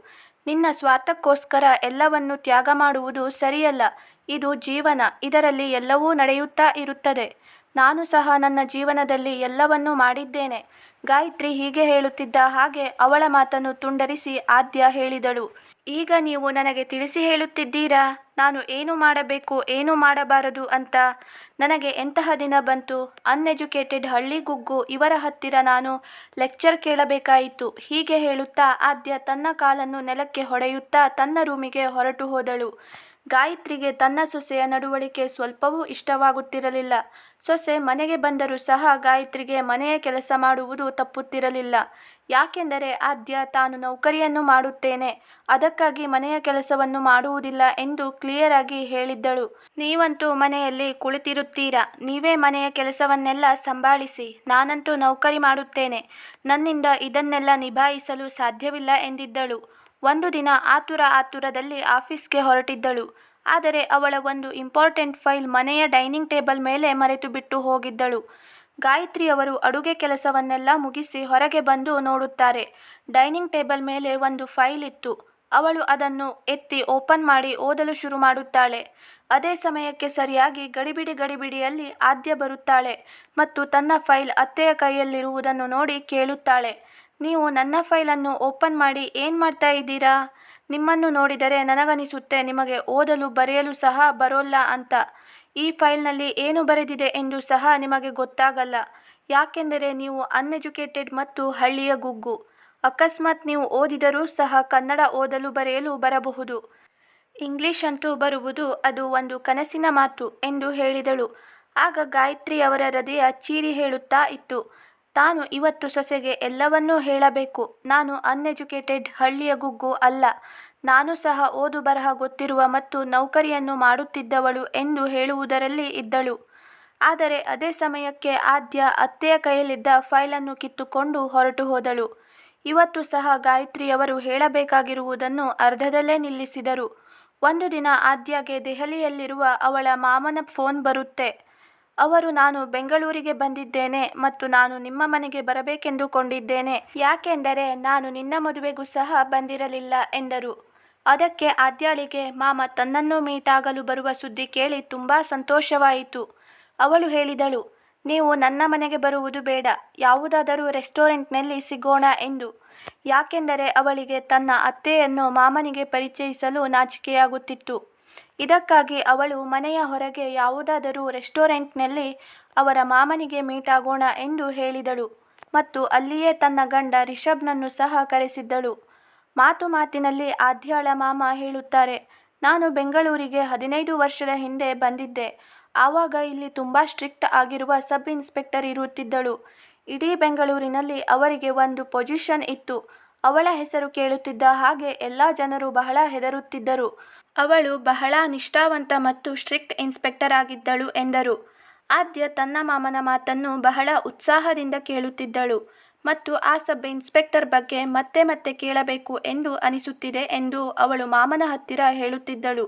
Speaker 1: ನಿನ್ನ ಸ್ವಾರ್ಥಕ್ಕೋಸ್ಕರ ಎಲ್ಲವನ್ನು ತ್ಯಾಗ ಮಾಡುವುದು ಸರಿಯಲ್ಲ. ಇದು ಜೀವನ. ಇದರಲ್ಲಿ ಎಲ್ಲವೂ ನಡೆಯುತ್ತಾ ಇರುತ್ತದೆ. ನಾನು ಸಹ ನನ್ನ ಜೀವನದಲ್ಲಿ ಎಲ್ಲವನ್ನೂ ಮಾಡಿದ್ದೇನೆ. ಗಾಯತ್ರಿ ಹೀಗೆ ಹೇಳುತ್ತಿದ್ದ ಹಾಗೆ ಅವಳ ಮಾತನ್ನು ತುಂಡರಿಸಿ ಆದ್ಯ ಹೇಳಿದಳು, ಈಗ ನೀವು ನನಗೆ ತಿಳಿಸಿ ಹೇಳುತ್ತಿದ್ದೀರಾ ನಾನು ಏನು ಮಾಡಬೇಕು ಏನು ಮಾಡಬಾರದು ಅಂತ. ನನಗೆ ಎಂತಹ ದಿನ ಬಂತು? ಅನ್ಎಜುಕೇಟೆಡ್ ಹಳ್ಳಿಗುಗ್ಗು ಇವರ ಹತ್ತಿರ ನಾನು ಲೆಕ್ಚರ್ ಕೇಳಬೇಕಾಯಿತು. ಹೀಗೆ ಹೇಳುತ್ತಾ ಆದ್ಯ ತನ್ನ ಕಾಲನ್ನು ನೆಲಕ್ಕೆ ಹೊಡೆಯುತ್ತಾ ತನ್ನ ರೂಮಿಗೆ ಹೊರಟು ಹೋದಳು. ಗಾಯತ್ರಿಗೆ ತನ್ನ ಸೊಸೆಯ ನಡವಳಿಕೆ ಸ್ವಲ್ಪವೂ ಇಷ್ಟವಾಗುತ್ತಿರಲಿಲ್ಲ. ಸೊಸೆ ಮನೆಗೆ ಬಂದರೂ ಸಹ ಗಾಯತ್ರಿಗೆ ಮನೆಯ ಕೆಲಸ ಮಾಡುವುದು ತಪ್ಪುತ್ತಿರಲಿಲ್ಲ. ಯಾಕೆಂದರೆ ಆದ್ಯ ತಾನು ನೌಕರಿಯನ್ನು ಮಾಡುತ್ತೇನೆ, ಅದಕ್ಕಾಗಿ ಮನೆಯ ಕೆಲಸವನ್ನು ಮಾಡುವುದಿಲ್ಲ ಎಂದು ಕ್ಲಿಯರ್ ಆಗಿ ಹೇಳಿದ್ದಳು. ನೀವಂತೂ ಮನೆಯಲ್ಲಿ ಕುಳಿತಿರುತ್ತೀರಾ, ನೀವೇ ಮನೆಯ ಕೆಲಸವನ್ನೆಲ್ಲ ಸಂಭಾಳಿಸಿ, ನಾನಂತೂ ನೌಕರಿ ಮಾಡುತ್ತೇನೆ, ನನ್ನಿಂದ ಇದನ್ನೆಲ್ಲ ನಿಭಾಯಿಸಲು ಸಾಧ್ಯವಿಲ್ಲ ಎಂದಿದ್ದಳು. ಒಂದು ದಿನ ಆತುರದಲ್ಲಿ ಆಫೀಸ್ಗೆ ಹೊರಟಿದ್ದಳು. ಆದರೆ ಅವಳ ಒಂದು ಇಂಪಾರ್ಟೆಂಟ್ ಫೈಲ್ ಮನೆಯ ಡೈನಿಂಗ್ ಟೇಬಲ್ ಮೇಲೆ ಮರೆತು ಬಿಟ್ಟು ಹೋಗಿದ್ದಳು. ಗಾಯತ್ರಿಯವರು ಅಡುಗೆ ಕೆಲಸವನ್ನೆಲ್ಲ ಮುಗಿಸಿ ಹೊರಗೆ ಬಂದು ನೋಡುತ್ತಾರೆ. ಡೈನಿಂಗ್ ಟೇಬಲ್ ಮೇಲೆ ಒಂದು ಫೈಲ್ ಇತ್ತು. ಅವಳು ಅದನ್ನು ಎತ್ತಿ ಓಪನ್ ಮಾಡಿ ಓದಲು ಶುರು ಮಾಡುತ್ತಾಳೆ. ಅದೇ ಸಮಯಕ್ಕೆ ಸರಿಯಾಗಿ ಗಡಿಬಿಡಿಯಲ್ಲಿ ಆದ್ಯ ಬರುತ್ತಾಳೆ ಮತ್ತು ತನ್ನ ಫೈಲ್ ಅತ್ತೆಯ ಕೈಯಲ್ಲಿರುವುದನ್ನು ನೋಡಿ ಕೇಳುತ್ತಾಳೆ, ನೀವು ನನ್ನ ಫೈಲನ್ನು ಓಪನ್ ಮಾಡಿ ಏನು ಮಾಡ್ತಾ ಇದ್ದೀರಾ? ನಿಮ್ಮನ್ನು ನೋಡಿದರೆ ನನಗನಿಸುತ್ತೆ ನಿಮಗೆ ಓದಲು ಬರೆಯಲು ಸಹ ಬರೋಲ್ಲ ಅಂತ. ಈ ಫೈಲ್ನಲ್ಲಿ ಏನು ಬರೆದಿದೆ ಎಂದು ಸಹ ನಿಮಗೆ ಗೊತ್ತಾಗಲ್ಲ, ಯಾಕೆಂದರೆ ನೀವು ಅನ್ಎಜುಕೇಟೆಡ್ ಮತ್ತು ಹಳ್ಳಿಯ ಗುಗ್ಗು. ಅಕಸ್ಮಾತ್ ನೀವು ಓದಿದರೂ ಸಹ ಕನ್ನಡ ಓದಲು ಬರೆಯಲು ಬರಬಹುದು, ಇಂಗ್ಲಿಷ್ ಅಂತೂ ಬರುವುದು ಅದು ಒಂದು ಕನಸಿನ ಮಾತು ಎಂದು ಹೇಳಿದಳು. ಆಗ ಗಾಯತ್ರಿಯವರ ಹೃದಯ ಚೀರಿ ಹೇಳುತ್ತಾ ಇತ್ತು, ತಾನು ಇವತ್ತು ಸೊಸೆಗೆ ಎಲ್ಲವನ್ನೂ ಹೇಳಬೇಕು. ನಾನು ಅನ್ಎಜುಕೇಟೆಡ್ ಹಳ್ಳಿಯ ಗುಗ್ಗು ಅಲ್ಲ, ನಾನು ಸಹ ಓದು ಬರಹ ಗೊತ್ತಿರುವ ಮತ್ತು ನೌಕರಿಯನ್ನು ಮಾಡುತ್ತಿದ್ದವಳು ಎಂದು ಹೇಳುವುದರಲ್ಲಿ ಇದ್ದಳು. ಆದರೆ ಅದೇ ಸಮಯಕ್ಕೆ ಆದ್ಯ ಅತ್ತೆಯ ಕೈಯಲ್ಲಿದ್ದ ಫೈಲನ್ನು ಕಿತ್ತುಕೊಂಡು ಹೊರಟು ಹೋದಳು. ಇವತ್ತು ಸಹ ಗಾಯತ್ರಿಯವರು ಹೇಳಬೇಕಾಗಿರುವುದನ್ನು ಅರ್ಧದಲ್ಲೇ ನಿಲ್ಲಿಸಿದರು. ಒಂದು ದಿನ ಆದ್ಯಾಗೆ ದೆಹಲಿಯಲ್ಲಿರುವ ಅವಳ ಮಾಮನ ಫೋನ್ ಬರುತ್ತೆ. ಅವರು, ನಾನು ಬೆಂಗಳೂರಿಗೆ ಬಂದಿದ್ದೇನೆ ಮತ್ತು ನಾನು ನಿಮ್ಮ ಮನೆಗೆ ಬರಬೇಕೆಂದುಕೊಂಡಿದ್ದೇನೆ, ಯಾಕೆಂದರೆ ನಾನು ನಿನ್ನ ಮದುವೆಗೂ ಸಹ ಬಂದಿರಲಿಲ್ಲ ಎಂದರು. ಅದಕ್ಕೆ ಆದ್ಯಾಳಿಗೆ ಮಾಮ ತನ್ನನ್ನು ಮೀಟ್ ಆಗಲು ಬರುವ ಸುದ್ದಿ ಕೇಳಿ ತುಂಬ ಸಂತೋಷವಾಯಿತು. ಅವಳು ಹೇಳಿದಳು, ನೀವು ನನ್ನ ಮನೆಗೆ ಬರುವುದು ಬೇಡ, ಯಾವುದಾದರೂ ರೆಸ್ಟೋರೆಂಟ್ನಲ್ಲಿ ಸಿಗೋಣ ಎಂದು. ಯಾಕೆಂದರೆ ಅವಳಿಗೆ ತನ್ನ ಅತ್ತೆಯನ್ನು ಮಾಮನಿಗೆ ಪರಿಚಯಿಸಲು ನಾಚಿಕೆಯಾಗುತ್ತಿತ್ತು. ಇದಕ್ಕಾಗಿ ಅವಳು ಮನೆಯ ಹೊರಗೆ ಯಾವುದಾದರೂ ರೆಸ್ಟೋರೆಂಟ್ನಲ್ಲಿ ಅವರ ಮಾಮನಿಗೆ ಮೀಟ್ ಆಗೋಣ ಎಂದು ಹೇಳಿದಳು ಮತ್ತು ಅಲ್ಲಿಯೇ ತನ್ನ ಗಂಡ ರಿಷಬ್ನನ್ನು ಸಹ ಕರೆಸಿದ್ದಳು. ಮಾತಿನಲ್ಲಿ ಆದ್ಯಾಳ ಮಾಮ ಹೇಳುತ್ತಾರೆ, ನಾನು ಬೆಂಗಳೂರಿಗೆ 15 ವರ್ಷದ ಹಿಂದೆ ಬಂದಿದ್ದೆ. ಆವಾಗ ಇಲ್ಲಿ ತುಂಬ ಸ್ಟ್ರಿಕ್ಟ್ ಆಗಿರುವ ಸಬ್ ಇನ್ಸ್ಪೆಕ್ಟರ್ ಇರುತ್ತಿದ್ದಳು. ಇಡೀ ಬೆಂಗಳೂರಿನಲ್ಲಿ ಅವರಿಗೆ ಒಂದು ಪೊಸಿಷನ್ ಇತ್ತು. ಅವಳ ಹೆಸರು ಕೇಳುತ್ತಿದ್ದ ಹಾಗೆ ಎಲ್ಲ ಜನರು ಬಹಳ ಹೆದರುತ್ತಿದ್ದರು. ಅವಳು ಬಹಳ ನಿಷ್ಠಾವಂತ ಮತ್ತು ಸ್ಟ್ರಿಕ್ಟ್ ಇನ್ಸ್ಪೆಕ್ಟರ್ ಆಗಿದ್ದಳು ಎಂದರು. ಆದ್ಯ ತನ್ನ ಮಾಮನ ಮಾತನ್ನು ಬಹಳ ಉತ್ಸಾಹದಿಂದ ಕೇಳುತ್ತಿದ್ದಳು ಮತ್ತು ಆ ಸಬ್ ಇನ್ಸ್ಪೆಕ್ಟರ್ ಬಗ್ಗೆ ಮತ್ತೆ ಕೇಳಬೇಕು ಎಂದು ಅನಿಸುತ್ತಿದೆ ಎಂದು ಅವಳು ಮಾಮನ ಹತ್ತಿರ ಹೇಳುತ್ತಿದ್ದಳು.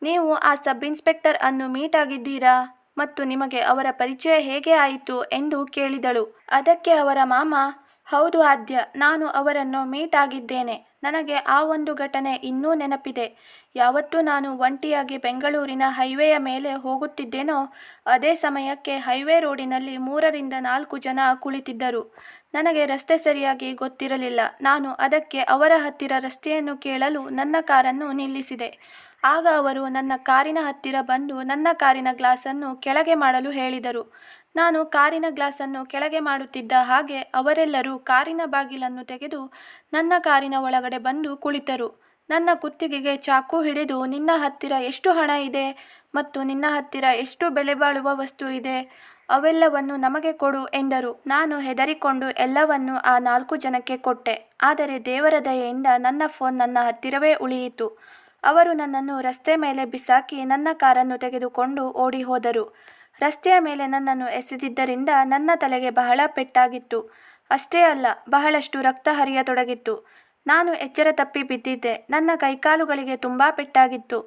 Speaker 1: ನೀವು ಆ ಸಬ್ ಇನ್ಸ್ಪೆಕ್ಟರ್ ಅನ್ನು ಮೀಟ್ ಆಗಿದ್ದೀರಾ ಮತ್ತು ನಿಮಗೆ ಅವರ ಪರಿಚಯ ಹೇಗೆ ಆಯಿತು ಎಂದು ಕೇಳಿದಳು. ಅದಕ್ಕೆ ಅವರ ಮಾಮ, ಹೌದು ಆದ್ಯ, ನಾನು ಅವರನ್ನು ಮೀಟ್ ಆಗಿದ್ದೇನೆ. ನನಗೆ ಆ ಒಂದು ಘಟನೆ ಇನ್ನೂ ನೆನಪಿದೆ. ಯಾವತ್ತೂ ನಾನು ಒಂಟಿಯಾಗಿ ಬೆಂಗಳೂರಿನ ಹೈವೇಯ ಮೇಲೆ ಹೋಗುತ್ತಿದ್ದೇನೋ ಅದೇ ಸಮಯಕ್ಕೆ ಹೈವೇ ರೋಡಿನಲ್ಲಿ 3 ರಿಂದ 4 ಜನ ಕುಳಿತಿದ್ದರು. ನನಗೆ ರಸ್ತೆ ಸರಿಯಾಗಿ ಗೊತ್ತಿರಲಿಲ್ಲ. ನಾನು ಅದಕ್ಕೆ ಅವರ ಹತ್ತಿರ ರಸ್ತೆಯನ್ನು ಕೇಳಲು ನನ್ನ ಕಾರನ್ನು ನಿಲ್ಲಿಸಿದೆ. ಆಗ ಅವರು ನನ್ನ ಕಾರಿನ ಹತ್ತಿರ ಬಂದು ನನ್ನ ಕಾರಿನ ಗ್ಲಾಸನ್ನು ಕೆಳಗೆ ಮಾಡಲು ಹೇಳಿದರು. ನಾನು ಕಾರಿನ ಗ್ಲಾಸನ್ನು ಕೆಳಗೆ ಮಾಡುತ್ತಿದ್ದ ಹಾಗೆ ಅವರೆಲ್ಲರೂ ಕಾರಿನ ಬಾಗಿಲನ್ನು ತೆಗೆದು ನನ್ನ ಕಾರಿನ ಒಳಗಡೆ ಬಂದು ಕುಳಿತರು. ನನ್ನ ಕುತ್ತಿಗೆಗೆ ಚಾಕು ಹಿಡಿದು, ನಿನ್ನ ಹತ್ತಿರ ಎಷ್ಟು ಹಣ ಇದೆ ಮತ್ತು ನಿನ್ನ ಹತ್ತಿರ ಎಷ್ಟು ಬೆಲೆ ಬಾಳುವ ವಸ್ತು ಇದೆ, ಅವೆಲ್ಲವನ್ನು ನಮಗೆ ಕೊಡು ಎಂದರು. ನಾನು ಹೆದರಿಕೊಂಡು ಎಲ್ಲವನ್ನು ಆ 4 ಜನಕ್ಕೆ ಕೊಟ್ಟೆ. ಆದರೆ ದೇವರ ದಯೆಯಿಂದ ನನ್ನ ಫೋನ್ ನನ್ನ ಹತ್ತಿರವೇ ಉಳಿಯಿತು. ಅವರು ನನ್ನನ್ನು ರಸ್ತೆ ಮೇಲೆ ಬಿಸಾಕಿ ನನ್ನ ಕಾರನ್ನು ತೆಗೆದುಕೊಂಡು ಓಡಿ ಹೋದರು. ರಸ್ತೆಯ ಮೇಲೆ ನನ್ನನ್ನು ಎಸೆದಿದ್ದರಿಂದ ನನ್ನ ತಲೆಗೆ ಬಹಳ ಪೆಟ್ಟಾಗಿತ್ತು. ಅಷ್ಟೇ ಅಲ್ಲ, ಬಹಳಷ್ಟು ರಕ್ತ ಹರಿಯತೊಡಗಿತ್ತು. ನಾನು ಎಚ್ಚರ ತಪ್ಪಿ ಬಿದ್ದಿದ್ದೆ. ನನ್ನ ಕೈಕಾಲುಗಳಿಗೆ ತುಂಬ ಪೆಟ್ಟಾಗಿತ್ತು.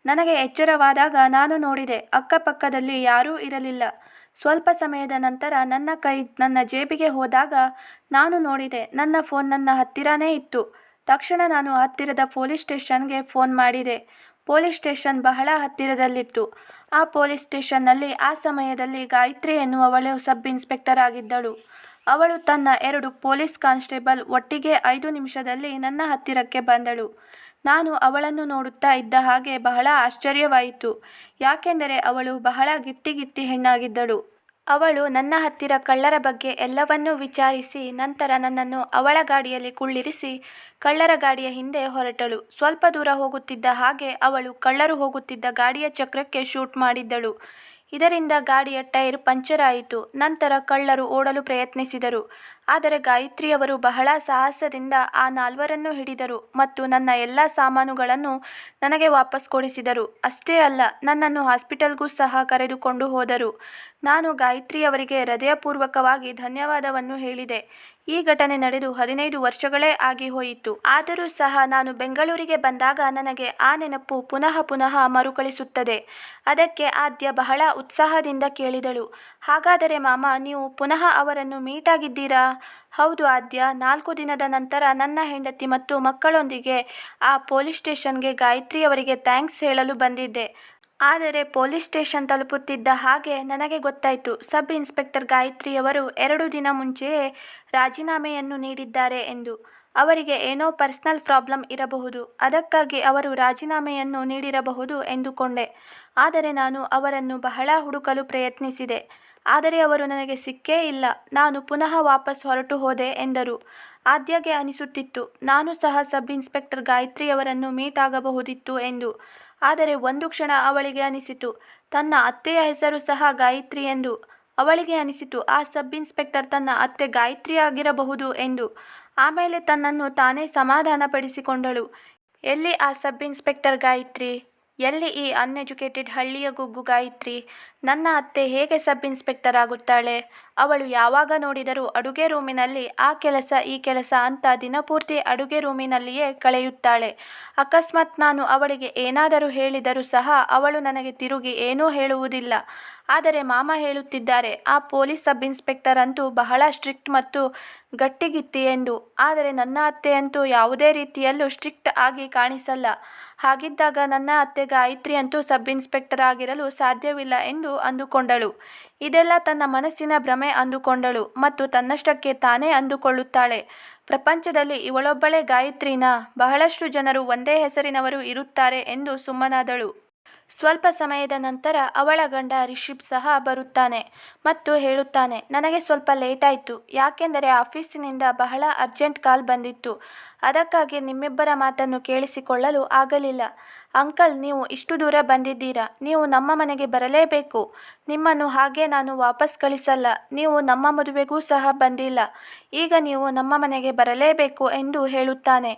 Speaker 1: ನನಗೆ ಎಚ್ಚರವಾದಾಗ ನಾನು ನೋಡಿದೆ, ಅಕ್ಕಪಕ್ಕದಲ್ಲಿ ಯಾರೂ ಇರಲಿಲ್ಲ. ಸ್ವಲ್ಪ ಸಮಯದ ನಂತರ ನನ್ನ ಕೈ ನನ್ನ ಜೇಬಿಗೆ ಹೋದಾಗ ನಾನು ನೋಡಿದೆ, ನನ್ನ ಫೋನ್ ನನ್ನ ಹತ್ತಿರನೇ ಇತ್ತು. ತಕ್ಷಣ ನಾನು ಹತ್ತಿರದ ಪೊಲೀಸ್ ಸ್ಟೇಷನ್ಗೆ ಫೋನ್ ಮಾಡಿದೆ. ಪೊಲೀಸ್ ಸ್ಟೇಷನ್ ಬಹಳ ಹತ್ತಿರದಲ್ಲಿತ್ತು. ಆ ಪೊಲೀಸ್ ಸ್ಟೇಷನ್ನಲ್ಲಿ ಆ ಸಮಯದಲ್ಲಿ ಗಾಯತ್ರಿ ಎನ್ನುವವಳು ಸಬ್ ಇನ್ಸ್ಪೆಕ್ಟರ್ ಆಗಿದ್ದಳು. ಅವಳು ತನ್ನ 2 ಪೊಲೀಸ್ ಕಾನ್ಸ್ಟೇಬಲ್ ಒಟ್ಟಿಗೆ 5 ನಿಮಿಷದಲ್ಲಿ ನನ್ನ ಹತ್ತಿರಕ್ಕೆ ಬಂದಳು. ನಾನು ಅವಳನ್ನು ನೋಡುತ್ತಾ ಇದ್ದ ಹಾಗೆ ಬಹಳ ಆಶ್ಚರ್ಯವಾಯಿತು. ಯಾಕೆಂದರೆ ಅವಳು ಬಹಳ ಗಿಟ್ಟಿ ಹೆಣ್ಣಾಗಿದ್ದಳು. ಅವಳು ನನ್ನ ಹತ್ತಿರ ಕಳ್ಳರ ಬಗ್ಗೆ ಎಲ್ಲವನ್ನೂ ವಿಚಾರಿಸಿ ನಂತರ ನನ್ನನ್ನು ಅವಳ ಗಾಡಿಯಲ್ಲಿ ಕುಳ್ಳಿರಿಸಿ ಕಳ್ಳರ ಗಾಡಿಯ ಹಿಂದೆ ಹೊರಟಳು. ಸ್ವಲ್ಪ ದೂರ ಹೋಗುತ್ತಿದ್ದ ಹಾಗೆ ಅವಳು ಕಳ್ಳರು ಹೋಗುತ್ತಿದ್ದ ಗಾಡಿಯ ಚಕ್ರಕ್ಕೆ ಶೂಟ್ ಮಾಡಿದ್ದಳು. ಇದರಿಂದ ಗಾಡಿಯ ಟೈರ್ ಪಂಚರ್ ಆಯಿತು. ನಂತರ ಕಳ್ಳರು ಓಡಲು ಪ್ರಯತ್ನಿಸಿದರು. ಆದರೆ ಗಾಯತ್ರಿಯವರು ಬಹಳ ಸಾಹಸದಿಂದ ಆ ನಾಲ್ವರನ್ನು ಹಿಡಿದರು ಮತ್ತು ನನ್ನ ಎಲ್ಲ ಸಾಮಾನುಗಳನ್ನು ನನಗೆ ವಾಪಸ್ ಕೊಡಿಸಿದರು. ಅಷ್ಟೇ ಅಲ್ಲ, ನನ್ನನ್ನು ಹಾಸ್ಪಿಟಲ್ಗೂ ಸಹ ಕರೆದುಕೊಂಡು ಹೋದರು. ನಾನು ಗಾಯತ್ರಿಯವರಿಗೆ ಹೃದಯಪೂರ್ವಕವಾಗಿ ಧನ್ಯವಾದವನ್ನು ಹೇಳಿದೆ. ಈ ಘಟನೆ ನಡೆದು 15 ವರ್ಷಗಳೇ ಆಗಿ ಹೋಯಿತು. ಆದರೂ ಸಹ ನಾನು ಬೆಂಗಳೂರಿಗೆ ಬಂದಾಗ ನನಗೆ ಆ ನೆನಪು ಪುನಃ ಪುನಃ ಮರುಕಳಿಸುತ್ತದೆ. ಅದಕ್ಕೆ ಆದ್ಯ ಬಹಳ ಉತ್ಸಾಹದಿಂದ ಕೇಳಿದಳು, ಹಾಗಾದರೆ ಮಾಮ, ನೀವು ಪುನಃ ಅವರನ್ನು ಮೀಟ್ ಆಗಿದ್ದೀರಾ? ಹೌದು ಆದ್ಯ, 4 ದಿನದ ನಂತರ ನನ್ನ ಹೆಂಡತಿ ಮತ್ತು ಮಕ್ಕಳೊಂದಿಗೆ ಆ ಪೊಲೀಸ್ ಸ್ಟೇಷನ್ಗೆ ಗಾಯತ್ರಿಯವರಿಗೆ ಥ್ಯಾಂಕ್ಸ್ ಹೇಳಲು ಬಂದಿದ್ದೆ. ಆದರೆ ಪೊಲೀಸ್ ಸ್ಟೇಷನ್ ತಲುಪುತ್ತಿದ್ದ ಹಾಗೆ ನನಗೆ ಗೊತ್ತಾಯಿತು, ಸಬ್ ಇನ್ಸ್ಪೆಕ್ಟರ್ ಗಾಯತ್ರಿಯವರು 2 ದಿನ ಮುಂಚೆಯೇ ರಾಜೀನಾಮೆಯನ್ನು ನೀಡಿದ್ದಾರೆ ಎಂದು. ಅವರಿಗೆ ಏನೋ ಪರ್ಸನಲ್ ಪ್ರಾಬ್ಲಮ್ ಇರಬಹುದು, ಅದಕ್ಕಾಗಿ ಅವರು ರಾಜೀನಾಮೆಯನ್ನು ನೀಡಿರಬಹುದು ಎಂದುಕೊಂಡೆ. ಆದರೆ ನಾನು ಅವರನ್ನು ಬಹಳ ಹುಡುಕಲು ಪ್ರಯತ್ನಿಸಿದೆ. ಆದರೆ ಅವರು ನನಗೆ ಸಿಕ್ಕೇ ಇಲ್ಲ. ನಾನು ಪುನಃ ವಾಪಸ್ ಹೊರಟು ಹೋದೆ ಎಂದರು. ಆದ್ಯಗೆ ಅನಿಸುತ್ತಿತ್ತು, ನಾನು ಸಹ ಸಬ್ ಇನ್ಸ್ಪೆಕ್ಟರ್ ಗಾಯತ್ರಿಯವರನ್ನು ಮೀಟ್ ಆಗಬಹುದಿತ್ತು ಎಂದು. ಆದರೆ ಒಂದು ಕ್ಷಣ ಅವಳಿಗೆ ಅನಿಸಿತು, ತನ್ನ ಅತ್ತೆಯ ಹೆಸರು ಸಹ ಗಾಯತ್ರಿ ಎಂದು. ಅವಳಿಗೆ ಅನಿಸಿತು, ಆ ಸಬ್ ಇನ್ಸ್ಪೆಕ್ಟರ್ ತನ್ನ ಅತ್ತೆ ಗಾಯತ್ರಿ ಆಗಿರಬಹುದು ಎಂದು. ಆಮೇಲೆ ತನ್ನನ್ನು ತಾನೇ ಸಮಾಧಾನಪಡಿಸಿಕೊಂಡಳು. ಎಲ್ಲಿ ಆ ಸಬ್ ಇನ್ಸ್ಪೆಕ್ಟರ್ ಗಾಯತ್ರಿ? ಎಲ್ಲಿ ಈ ಅನ್ಎಜುಕೇಟೆಡ್ ಹಳ್ಳಿಯ ಗುಗ್ಗು ಗಾಯತ್ರಿ? ನನ್ನ ಅತ್ತೆ ಹೇಗೆ ಸಬ್ ಇನ್ಸ್ಪೆಕ್ಟರ್ ಆಗುತ್ತಾಳೆ? ಅವಳು ಯಾವಾಗ ನೋಡಿದರೂ ಅಡುಗೆ ರೂಮಿನಲ್ಲಿ ಆ ಕೆಲಸ ಈ ಕೆಲಸ ಅಂತ ದಿನಪೂರ್ತಿ ಅಡುಗೆ ರೂಮಿನಲ್ಲಿಯೇ ಕಳೆಯುತ್ತಾಳೆ. ಅಕಸ್ಮಾತ್ ನಾನು ಅವಳಿಗೆ ಏನಾದರೂ ಹೇಳಿದರೂ ಸಹ ಅವಳು ನನಗೆ ತಿರುಗಿ ಏನೂ ಹೇಳುವುದಿಲ್ಲ. ಆದರೆ ಮಾಮ ಹೇಳುತ್ತಿದ್ದಾರೆ, ಆ ಪೊಲೀಸ್ ಸಬ್ ಇನ್ಸ್ಪೆಕ್ಟರ್ ಅಂತೂ ಬಹಳ ಸ್ಟ್ರಿಕ್ಟ್ ಮತ್ತು ಗಟ್ಟಿಗಿತ್ತಿ ಎಂದು. ಆದರೆ ನನ್ನ ಅತ್ತೆಯಂತೂ ಯಾವುದೇ ರೀತಿಯಲ್ಲೂ ಸ್ಟ್ರಿಕ್ಟ್ ಆಗಿ ಕಾಣಿಸಲ್ಲ. ಹಾಗಿದ್ದಾಗ ನನ್ನ ಅತ್ತೆ ಗಾಯತ್ರಿ ಅಂತೂ ಸಬ್ ಇನ್ಸ್ಪೆಕ್ಟರ್ ಆಗಿರಲು ಸಾಧ್ಯವಿಲ್ಲ ಎಂದು ಅಂದುಕೊಂಡಳು. ಇದೆಲ್ಲ ತನ್ನ ಮನಸ್ಸಿನ ಭ್ರಮೆ ಅಂದುಕೊಂಡಳು ಮತ್ತು ತನ್ನಷ್ಟಕ್ಕೆ ತಾನೇ ಅಂದುಕೊಳ್ಳುತ್ತಾಳೆ, ಪ್ರಪಂಚದಲ್ಲಿ ಇವಳೊಬ್ಬಳೇ ಗಾಯತ್ರಿನಾ? ಬಹಳಷ್ಟು ಜನರು ಒಂದೇ ಹೆಸರಿನವರು ಇರುತ್ತಾರೆ ಎಂದು ಸುಮ್ಮನಾದಳು. ಸ್ವಲ್ಪ ಸಮಯದ ನಂತರ ಅವಳ ಗಂಡ ರಿಷಬ್ ಸಹ ಬರುತ್ತಾನೆ ಮತ್ತು ಹೇಳುತ್ತಾನೆ, ನನಗೆ ಸ್ವಲ್ಪ ಲೇಟ್ ಆಯಿತು, ಯಾಕೆಂದರೆ ಆಫೀಸಿನಿಂದ ಬಹಳ ಅರ್ಜೆಂಟ್ ಕಾಲ್ ಬಂದಿತ್ತು. ಅದಕ್ಕಾಗಿ ನಿಮ್ಮಿಬ್ಬರ ಮಾತನ್ನು ಕೇಳಿಸಿಕೊಳ್ಳಲು ಆಗಲಿಲ್ಲ. ಅಂಕಲ್, ನೀವು ಇಷ್ಟು ದೂರ ಬಂದಿದ್ದೀರಾ, ನೀವು ನಮ್ಮ ಮನೆಗೆ ಬರಲೇಬೇಕು. ನಿಮ್ಮನ್ನು ಹಾಗೆ ನಾನು ವಾಪಸ್ ಕಳಿಸಲ್ಲ. ನೀವು ನಮ್ಮ ಮದುವೆಗೂ ಸಹ ಬಂದಿಲ್ಲ. ಈಗ ನೀವು ನಮ್ಮ ಮನೆಗೆ ಬರಲೇಬೇಕು ಎಂದು ಹೇಳುತ್ತಾನೆ.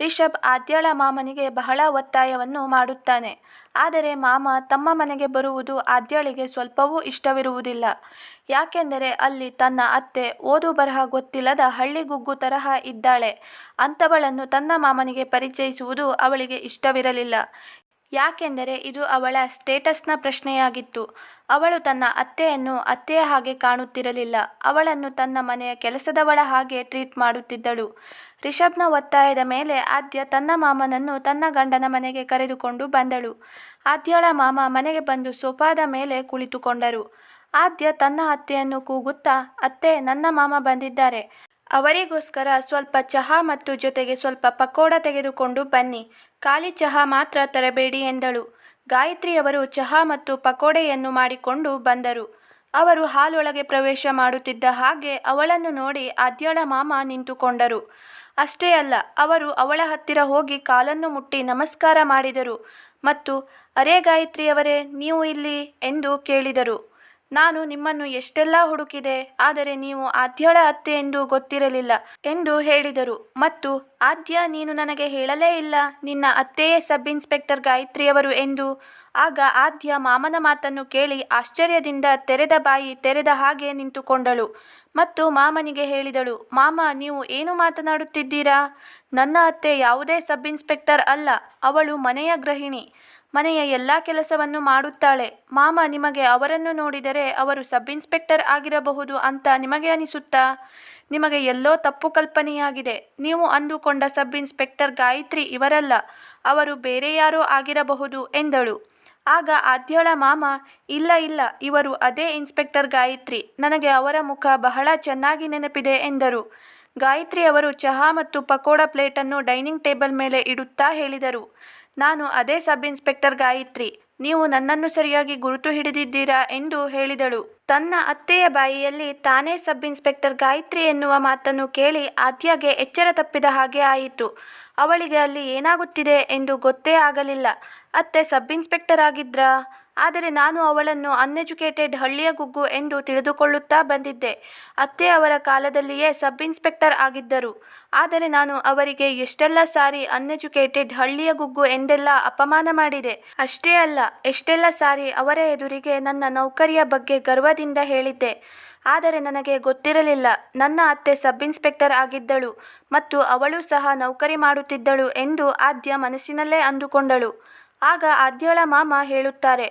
Speaker 1: ರಿಷಬ್ ಆದ್ಯಳ ಮಾಮನಿಗೆ ಬಹಳ ಒತ್ತಾಯವನ್ನು ಮಾಡುತ್ತಾನೆ. ಆದರೆ ಮಾಮ ತಮ್ಮ ಮನೆಗೆ ಬರುವುದು ಆದ್ಯಳಿಗೆ ಸ್ವಲ್ಪವೂ ಇಷ್ಟವಿರುವುದಿಲ್ಲ. ಯಾಕೆಂದರೆ ಅಲ್ಲಿ ತನ್ನ ಅತ್ತೆ ಓದು ಬರಹ ಗೊತ್ತಿಲ್ಲದ ಹಳ್ಳಿಗುಗ್ಗು ತರಹ ಇದ್ದಾಳೆ. ಅಂಥವಳನ್ನು ತನ್ನ ಮಾಮನಿಗೆ ಪರಿಚಯಿಸುವುದು ಅವಳಿಗೆ ಇಷ್ಟವಿರಲಿಲ್ಲ. ಯಾಕೆಂದರೆ ಇದು ಅವಳ ಸ್ಟೇಟಸ್ನ ಪ್ರಶ್ನೆಯಾಗಿತ್ತು. ಅವಳು ತನ್ನ ಅತ್ತೆಯನ್ನು ಅತ್ತೆಯ ಹಾಗೆ ಕಾಣುತ್ತಿರಲಿಲ್ಲ. ಅವಳನ್ನು ತನ್ನ ಮನೆಯ ಕೆಲಸದವಳ ಹಾಗೆ ಟ್ರೀಟ್ ಮಾಡುತ್ತಿದ್ದಳು. ರಿಷಬ್ನ ಒತ್ತಾಯದ ಮೇಲೆ ಆದ್ಯ ತನ್ನ ಮಾಮನನ್ನು ತನ್ನ ಗಂಡನ ಮನೆಗೆ ಕರೆದುಕೊಂಡು ಬಂದಳು. ಆದ್ಯಳ ಮಾಮ ಮನೆಗೆ ಬಂದು ಸೋಫಾದ ಮೇಲೆ ಕುಳಿತುಕೊಂಡರು. ಆದ್ಯ ತನ್ನ ಅತ್ತೆಯನ್ನು ಕೂಗುತ್ತಾ, ಅತ್ತೆ, ನನ್ನ ಮಾಮ ಬಂದಿದ್ದಾರೆ. ಅವರಿಗೋಸ್ಕರ ಸ್ವಲ್ಪ ಚಹಾ ಮತ್ತು ಜೊತೆಗೆ ಸ್ವಲ್ಪ ಪಕೋಡ ತೆಗೆದುಕೊಂಡು ಬನ್ನಿ. ಖಾಲಿ ಚಹಾ ಮಾತ್ರ ತರಬೇಡಿ ಎಂದಳು. ಗಾಯತ್ರಿಯವರು ಚಹಾ ಮತ್ತು ಪಕೋಡೆಯನ್ನು ಮಾಡಿಕೊಂಡು ಬಂದರು. ಅವರು ಹಾಲೊಳಗೆ ಪ್ರವೇಶ ಮಾಡುತ್ತಿದ್ದ ಹಾಗೆ ಅವಳನ್ನು ನೋಡಿ ಆದ್ಯಳ ಮಾಮ ನಿಂತುಕೊಂಡರು. ಅಷ್ಟೇ ಅಲ್ಲ, ಅವರು ಅವಳ ಹತ್ತಿರ ಹೋಗಿ ಕಾಲನ್ನು ಮುಟ್ಟಿ ನಮಸ್ಕಾರ ಮಾಡಿದರು ಮತ್ತು ಅರೇ ಗಾಯತ್ರಿಯವರೇ, ನೀವು ಇಲ್ಲಿ ಎಂದು ಕೇಳಿದರು. ನಾನು ನಿಮ್ಮನ್ನು ಎಷ್ಟೆಲ್ಲ ಹುಡುಕಿದೆ, ಆದರೆ ನೀವು ಆದ್ಯಳ ಅತ್ತೆ ಎಂದು ಗೊತ್ತಿರಲಿಲ್ಲ ಎಂದು ಹೇಳಿದರು. ಮತ್ತು ಆದ್ಯ, ನೀನು ನನಗೆ ಹೇಳಲೇ ಇಲ್ಲ ನಿನ್ನ ಅತ್ತೆಯೇ ಸಬ್ ಇನ್ಸ್ಪೆಕ್ಟರ್ ಗಾಯತ್ರಿಯವರು ಎಂದು. ಆಗ ಆದ್ಯ ಮಾಮನ ಮಾತನ್ನು ಕೇಳಿ ಆಶ್ಚರ್ಯದಿಂದ ತೆರೆದ ಬಾಯಿ ತೆರೆದ ಹಾಗೆ ನಿಂತುಕೊಂಡಳು ಮತ್ತು ಮಾಮನಿಗೆ ಹೇಳಿದಳು, ಮಾಮ, ನೀವು ಏನು ಮಾತನಾಡುತ್ತಿದ್ದೀರಾ? ನನ್ನ ಅತ್ತೆ ಯಾವುದೇ ಸಬ್ ಇನ್ಸ್ಪೆಕ್ಟರ್ ಅಲ್ಲ. ಅವಳು ಮನೆಯ ಗೃಹಿಣಿ. ಮನೆಯ ಎಲ್ಲ ಕೆಲಸವನ್ನು ಮಾಡುತ್ತಾಳೆ. ಮಾಮ, ನಿಮಗೆ ಅವರನ್ನು ನೋಡಿದರೆ ಅವರು ಸಬ್ ಇನ್ಸ್ಪೆಕ್ಟರ್ ಆಗಿರಬಹುದು ಅಂತ ನಿಮಗೆ ಅನಿಸುತ್ತಾ? ನಿಮಗೆ ಎಲ್ಲೋ ತಪ್ಪು ಕಲ್ಪನೆಯಾಗಿದೆ. ನೀವು ಅಂದುಕೊಂಡ ಸಬ್ ಇನ್ಸ್ಪೆಕ್ಟರ್ ಗಾಯತ್ರಿ ಇವರಲ್ಲ, ಅವರು ಬೇರೆ ಯಾರೋ ಆಗಿರಬಹುದು ಎಂದಳು. ಆಗ ಆದ್ಯಳ ಮಾಮ, ಇಲ್ಲ ಇಲ್ಲ, ಇವರು ಅದೇ ಇನ್ಸ್ಪೆಕ್ಟರ್ ಗಾಯತ್ರಿ. ನನಗೆ ಅವರ ಮುಖ ಬಹಳ ಚೆನ್ನಾಗಿ ನೆನಪಿದೆ ಎಂದರು. ಗಾಯತ್ರಿ ಅವರು ಚಹಾ ಮತ್ತು ಪಕೋಡ ಪ್ಲೇಟನ್ನು ಡೈನಿಂಗ್ ಟೇಬಲ್ ಮೇಲೆ ಇಡುತ್ತಾ ಹೇಳಿದರು, ನಾನು ಅದೇ ಸಬ್ ಇನ್ಸ್ಪೆಕ್ಟರ್ ಗಾಯತ್ರಿ. ನೀವು ನನ್ನನ್ನು ಸರಿಯಾಗಿ ಗುರುತು ಹಿಡಿದಿದ್ದೀರಾ ಎಂದು ಹೇಳಿದಳು. ತನ್ನ ಅತ್ತೆಯ ಬಾಯಿಯಲ್ಲಿ ತಾನೇ ಸಬ್ ಇನ್ಸ್ಪೆಕ್ಟರ್ ಗಾಯತ್ರಿ ಎನ್ನುವ ಮಾತನ್ನು ಕೇಳಿ ಆದ್ಯಾಗೆ ಎಚ್ಚರ ತಪ್ಪಿದ ಹಾಗೆ ಆಯಿತು. ಅವಳಿಗೆ ಅಲ್ಲಿ ಏನಾಗುತ್ತಿದೆ ಎಂದು ಗೊತ್ತೇ ಆಗಲಿಲ್ಲ. ಅತ್ತೆ ಸಬ್ ಇನ್ಸ್ಪೆಕ್ಟರ್ ಆಗಿದ್ರಾ? ಆದರೆ ನಾನು ಅವಳನ್ನು ಅನ್ಎಜುಕೇಟೆಡ್ ಹಳ್ಳಿಯ ಗುಗ್ಗು ಎಂದು ತಿಳಿದುಕೊಳ್ಳುತ್ತಾ ಬಂದಿದ್ದೆ. ಅತ್ತೆ ಅವರ ಕಾಲದಲ್ಲಿಯೇ ಸಬ್ ಇನ್ಸ್ಪೆಕ್ಟರ್ ಆಗಿದ್ದರು. ಆದರೆ ನಾನು ಅವರಿಗೆ ಎಷ್ಟೆಲ್ಲ ಸಾರಿ ಅನ್ಎಜುಕೇಟೆಡ್ ಹಳ್ಳಿಯ ಗುಗ್ಗು ಎಂದೆಲ್ಲ ಅಪಮಾನ ಮಾಡಿದೆ. ಅಷ್ಟೇ ಅಲ್ಲ, ಎಷ್ಟೆಲ್ಲ ಸಾರಿ ಅವರ ಎದುರಿಗೆ ನನ್ನ ನೌಕರಿಯ ಬಗ್ಗೆ ಗರ್ವದಿಂದ ಹೇಳಿದ್ದೆ. ಆದರೆ ನನಗೆ ಗೊತ್ತಿರಲಿಲ್ಲ ನನ್ನ ಅತ್ತೆ ಸಬ್ ಇನ್ಸ್ಪೆಕ್ಟರ್ ಆಗಿದ್ದಳು ಮತ್ತು ಅವಳು ಸಹ ನೌಕರಿ ಮಾಡುತ್ತಿದ್ದಳು ಎಂದು ಆದ್ಯ ಮನಸ್ಸಿನಲ್ಲೇ ಅಂದುಕೊಂಡಳು. ಆಗ ಆದ್ಯಳ ಮಾಮ ಹೇಳುತ್ತಾರೆ,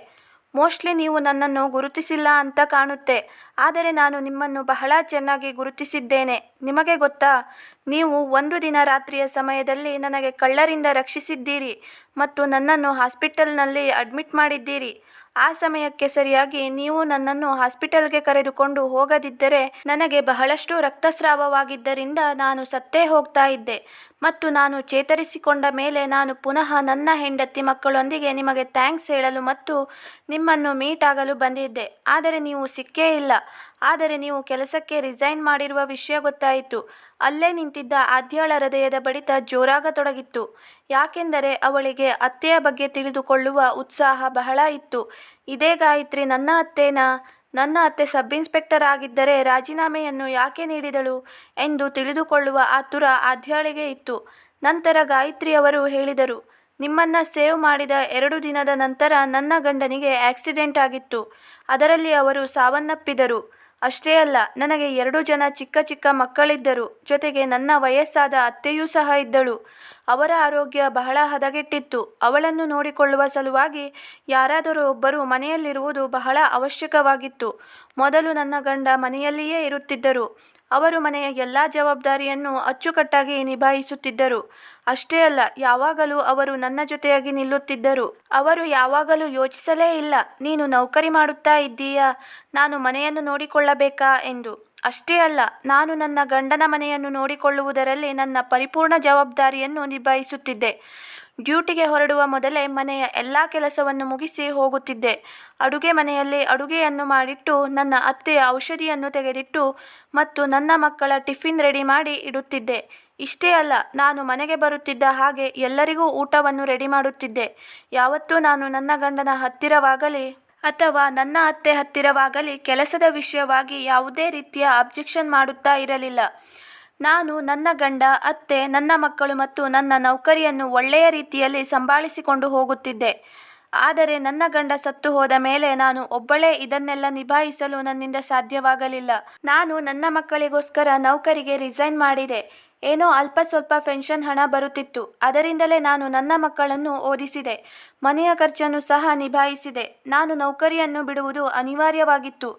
Speaker 1: ಮೋಸ್ಟ್ಲಿ ನೀವು ನನ್ನನ್ನು ಗುರುತಿಸಿಲ್ಲ ಅಂತ ಕಾಣುತ್ತೆ. ಆದರೆ ನಾನು ನಿಮ್ಮನ್ನು ಬಹಳ ಚೆನ್ನಾಗಿ ಗುರುತಿಸಿದ್ದೇನೆ. ನಿಮಗೆ ಗೊತ್ತಾ, ನೀವು ಒಂದು ದಿನ ರಾತ್ರಿಯ ಸಮಯದಲ್ಲಿ ನನಗೆ ಕಳ್ಳರಿಂದ ರಕ್ಷಿಸಿದ್ದೀರಿ ಮತ್ತು ನನ್ನನ್ನು ಹಾಸ್ಪಿಟಲ್ನಲ್ಲಿ ಅಡ್ಮಿಟ್ ಮಾಡಿದ್ದೀರಿ. ಆ ಸಮಯಕ್ಕೆ ಸರಿಯಾಗಿ ನೀವು ನನ್ನನ್ನು ಹಾಸ್ಪಿಟಲ್ಗೆ ಕರೆದುಕೊಂಡು ಹೋಗದಿದ್ದರೆ ನನಗೆ ಬಹಳಷ್ಟು ರಕ್ತಸ್ರಾವವಾಗಿದ್ದರಿಂದ ನಾನು ಸತ್ತೇ ಹೋಗ್ತಾ ಇದ್ದೆ ಮತ್ತು ನಾನು ಚೇತರಿಸಿಕೊಂಡ ಮೇಲೆ ನಾನು ಪುನಃ ನನ್ನ ಹೆಂಡತಿ ಮಕ್ಕಳೊಂದಿಗೆ ನಿಮಗೆ ಥ್ಯಾಂಕ್ಸ್ ಹೇಳಲು ಮತ್ತು ನಿಮ್ಮನ್ನು ಮೀಟ್ ಆಗಲು ಬಂದಿದ್ದೆ. ಆದರೆ ನೀವು ಸಿಕ್ಕೇ ಇಲ್ಲ. ಆದರೆ ನೀವು ಕೆಲಸಕ್ಕೆ ರಿಸೈನ್ ಮಾಡಿರುವ ವಿಷಯ ಗೊತ್ತಾಯಿತು. ಅಲ್ಲೇ ನಿಂತಿದ್ದ ಆದ್ಯಳ ಹೃದಯದ ಬಡಿತ ಜೋರಾಗತೊಡಗಿತ್ತು. ಯಾಕೆಂದರೆ ಅವಳಿಗೆ ಅತ್ತೆಯ ಬಗ್ಗೆ ತಿಳಿದುಕೊಳ್ಳುವ ಉತ್ಸಾಹ ಬಹಳ ಇತ್ತು. ಇದೇ ಗಾಯತ್ರಿ ನನ್ನ ಅತ್ತೇನಾ? ನನ್ನ ಅತ್ತೆ ಸಬ್ ಇನ್ಸ್ಪೆಕ್ಟರ್ ಆಗಿದ್ದರೆ ರಾಜೀನಾಮೆಯನ್ನು ಯಾಕೆ ನೀಡಿದಳು ಎಂದು ತಿಳಿದುಕೊಳ್ಳುವ ಆತುರ ಆದ್ಯಳಿಗೆ ಇತ್ತು. ನಂತರ ಗಾಯತ್ರಿ ಅವರು ಹೇಳಿದರು, ನಿಮ್ಮನ್ನ ಸೇವ್ ಮಾಡಿದ 2 ದಿನದ ನಂತರ ನನ್ನ ಗಂಡನಿಗೆ ಆಕ್ಸಿಡೆಂಟ್ ಆಗಿತ್ತು. ಅದರಲ್ಲಿ ಅವರು ಸಾವನ್ನಪ್ಪಿದರು. ಅಷ್ಟೇ ಅಲ್ಲ, ನನಗೆ 2 ಜನ ಚಿಕ್ಕ ಚಿಕ್ಕ ಮಕ್ಕಳಿದ್ದರು. ಜೊತೆಗೆ ನನ್ನ ವಯಸ್ಸಾದ ಅತ್ತೆಯೂ ಸಹ ಇದ್ದಳು. ಅವರ ಆರೋಗ್ಯ ಬಹಳ ಹದಗೆಟ್ಟಿತ್ತು. ಅವಳನ್ನು ನೋಡಿಕೊಳ್ಳುವ ಸಲುವಾಗಿ ಯಾರಾದರೂ ಒಬ್ಬರು ಮನೆಯಲ್ಲಿರುವುದು ಬಹಳ ಅವಶ್ಯಕವಾಗಿತ್ತು. ಮೊದಲು ನನ್ನ ಗಂಡ ಮನೆಯಲ್ಲಿಯೇ ಇರುತ್ತಿದ್ದರು. ಅವರು ಮನೆಯ ಎಲ್ಲ ಜವಾಬ್ದಾರಿಯನ್ನು ಅಚ್ಚುಕಟ್ಟಾಗಿ ನಿಭಾಯಿಸುತ್ತಿದ್ದರು. ಅಷ್ಟೇ ಅಲ್ಲ, ಯಾವಾಗಲೂ ಅವರು ನನ್ನ ಜೊತೆಯಾಗಿ ನಿಲ್ಲುತ್ತಿದ್ದರು. ಅವರು ಯಾವಾಗಲೂ ಯೋಚಿಸಲೇ ಇಲ್ಲ, ನೀನು ನೌಕರಿ ಮಾಡುತ್ತಾ ಇದ್ದೀಯಾ, ನಾನು ಮನೆಯನ್ನು ನೋಡಿಕೊಳ್ಳಬೇಕಾ ಎಂದು. ಅಷ್ಟೇ ಅಲ್ಲ, ನಾನು ನನ್ನ ಗಂಡನ ಮನೆಯನ್ನು ನೋಡಿಕೊಳ್ಳುವುದರಲ್ಲಿ ನನ್ನ ಪರಿಪೂರ್ಣ ಜವಾಬ್ದಾರಿಯನ್ನು ನಿಭಾಯಿಸುತ್ತಿದ್ದೆ. ಡ್ಯೂಟಿಗೆ ಹೊರಡುವ ಮೊದಲೇ ಮನೆಯ ಎಲ್ಲ ಕೆಲಸವನ್ನು ಮುಗಿಸಿ ಹೋಗುತ್ತಿದ್ದೆ. ಅಡುಗೆ ಮನೆಯಲ್ಲಿ ಅಡುಗೆಯನ್ನು ಮಾಡಿಟ್ಟು, ನನ್ನ ಅತ್ತೆಯ ಔಷಧಿಯನ್ನು ತೆಗೆದಿಟ್ಟು ಮತ್ತು ನನ್ನ ಮಕ್ಕಳ ಟಿಫಿನ್ ರೆಡಿ ಮಾಡಿ ಇಡುತ್ತಿದ್ದೆ. ಇಷ್ಟೇ ಅಲ್ಲ, ನಾನು ಮನೆಗೆ ಬರುತ್ತಿದ್ದ ಹಾಗೆ ಎಲ್ಲರಿಗೂ ಊಟವನ್ನು ರೆಡಿ ಮಾಡುತ್ತಿದ್ದೆ. ಯಾವತ್ತೂ ನಾನು ನನ್ನ ಗಂಡನ ಹತ್ತಿರವಾಗಲಿ ಅಥವಾ ನನ್ನ ಅತ್ತೆ ಹತ್ತಿರವಾಗಲಿ ಕೆಲಸದ ವಿಷಯವಾಗಿ ಯಾವುದೇ ರೀತಿಯ ಅಬ್ಜೆಕ್ಷನ್ ಮಾಡುತ್ತಾ ಇರಲಿಲ್ಲ. ನಾನು ನನ್ನ ಗಂಡ, ಅತ್ತೆ, ನನ್ನ ಮಕ್ಕಳು ಮತ್ತು ನನ್ನ ನೌಕರಿಯನ್ನು ಒಳ್ಳೆಯ ರೀತಿಯಲ್ಲಿ ಸಂಭಾಳಿಸಿಕೊಂಡು ಹೋಗುತ್ತಿದ್ದೆ. ಆದರೆ ನನ್ನ ಗಂಡ ಸತ್ತು ಹೋದ ಮೇಲೆ ನಾನು ಒಬ್ಬಳೇ ಇದನ್ನೆಲ್ಲ ನಿಭಾಯಿಸಲು ನನ್ನಿಂದ ಸಾಧ್ಯವಾಗಲಿಲ್ಲ. ನಾನು ನನ್ನ ಮಕ್ಕಳಿಗೋಸ್ಕರ ನೌಕರಿಗೆ ರಿಸೈನ್ ಮಾಡಿದೆ. ಏನೋ ಅಲ್ಪ ಸ್ವಲ್ಪ ಪೆನ್ಷನ್ ಹಣ ಬರುತ್ತಿತ್ತು. ಅದರಿಂದಲೇ ನಾನು ನನ್ನ ಮಕ್ಕಳನ್ನು ಓದಿಸಿದೆ. ಮನೆಯ ಖರ್ಚನ್ನು ಸಹ ನಿಭಾಯಿಸಿದೆ. ನಾನು ನೌಕರಿಯನ್ನು ಬಿಡುವುದು ಅನಿವಾರ್ಯವಾಗಿತ್ತು.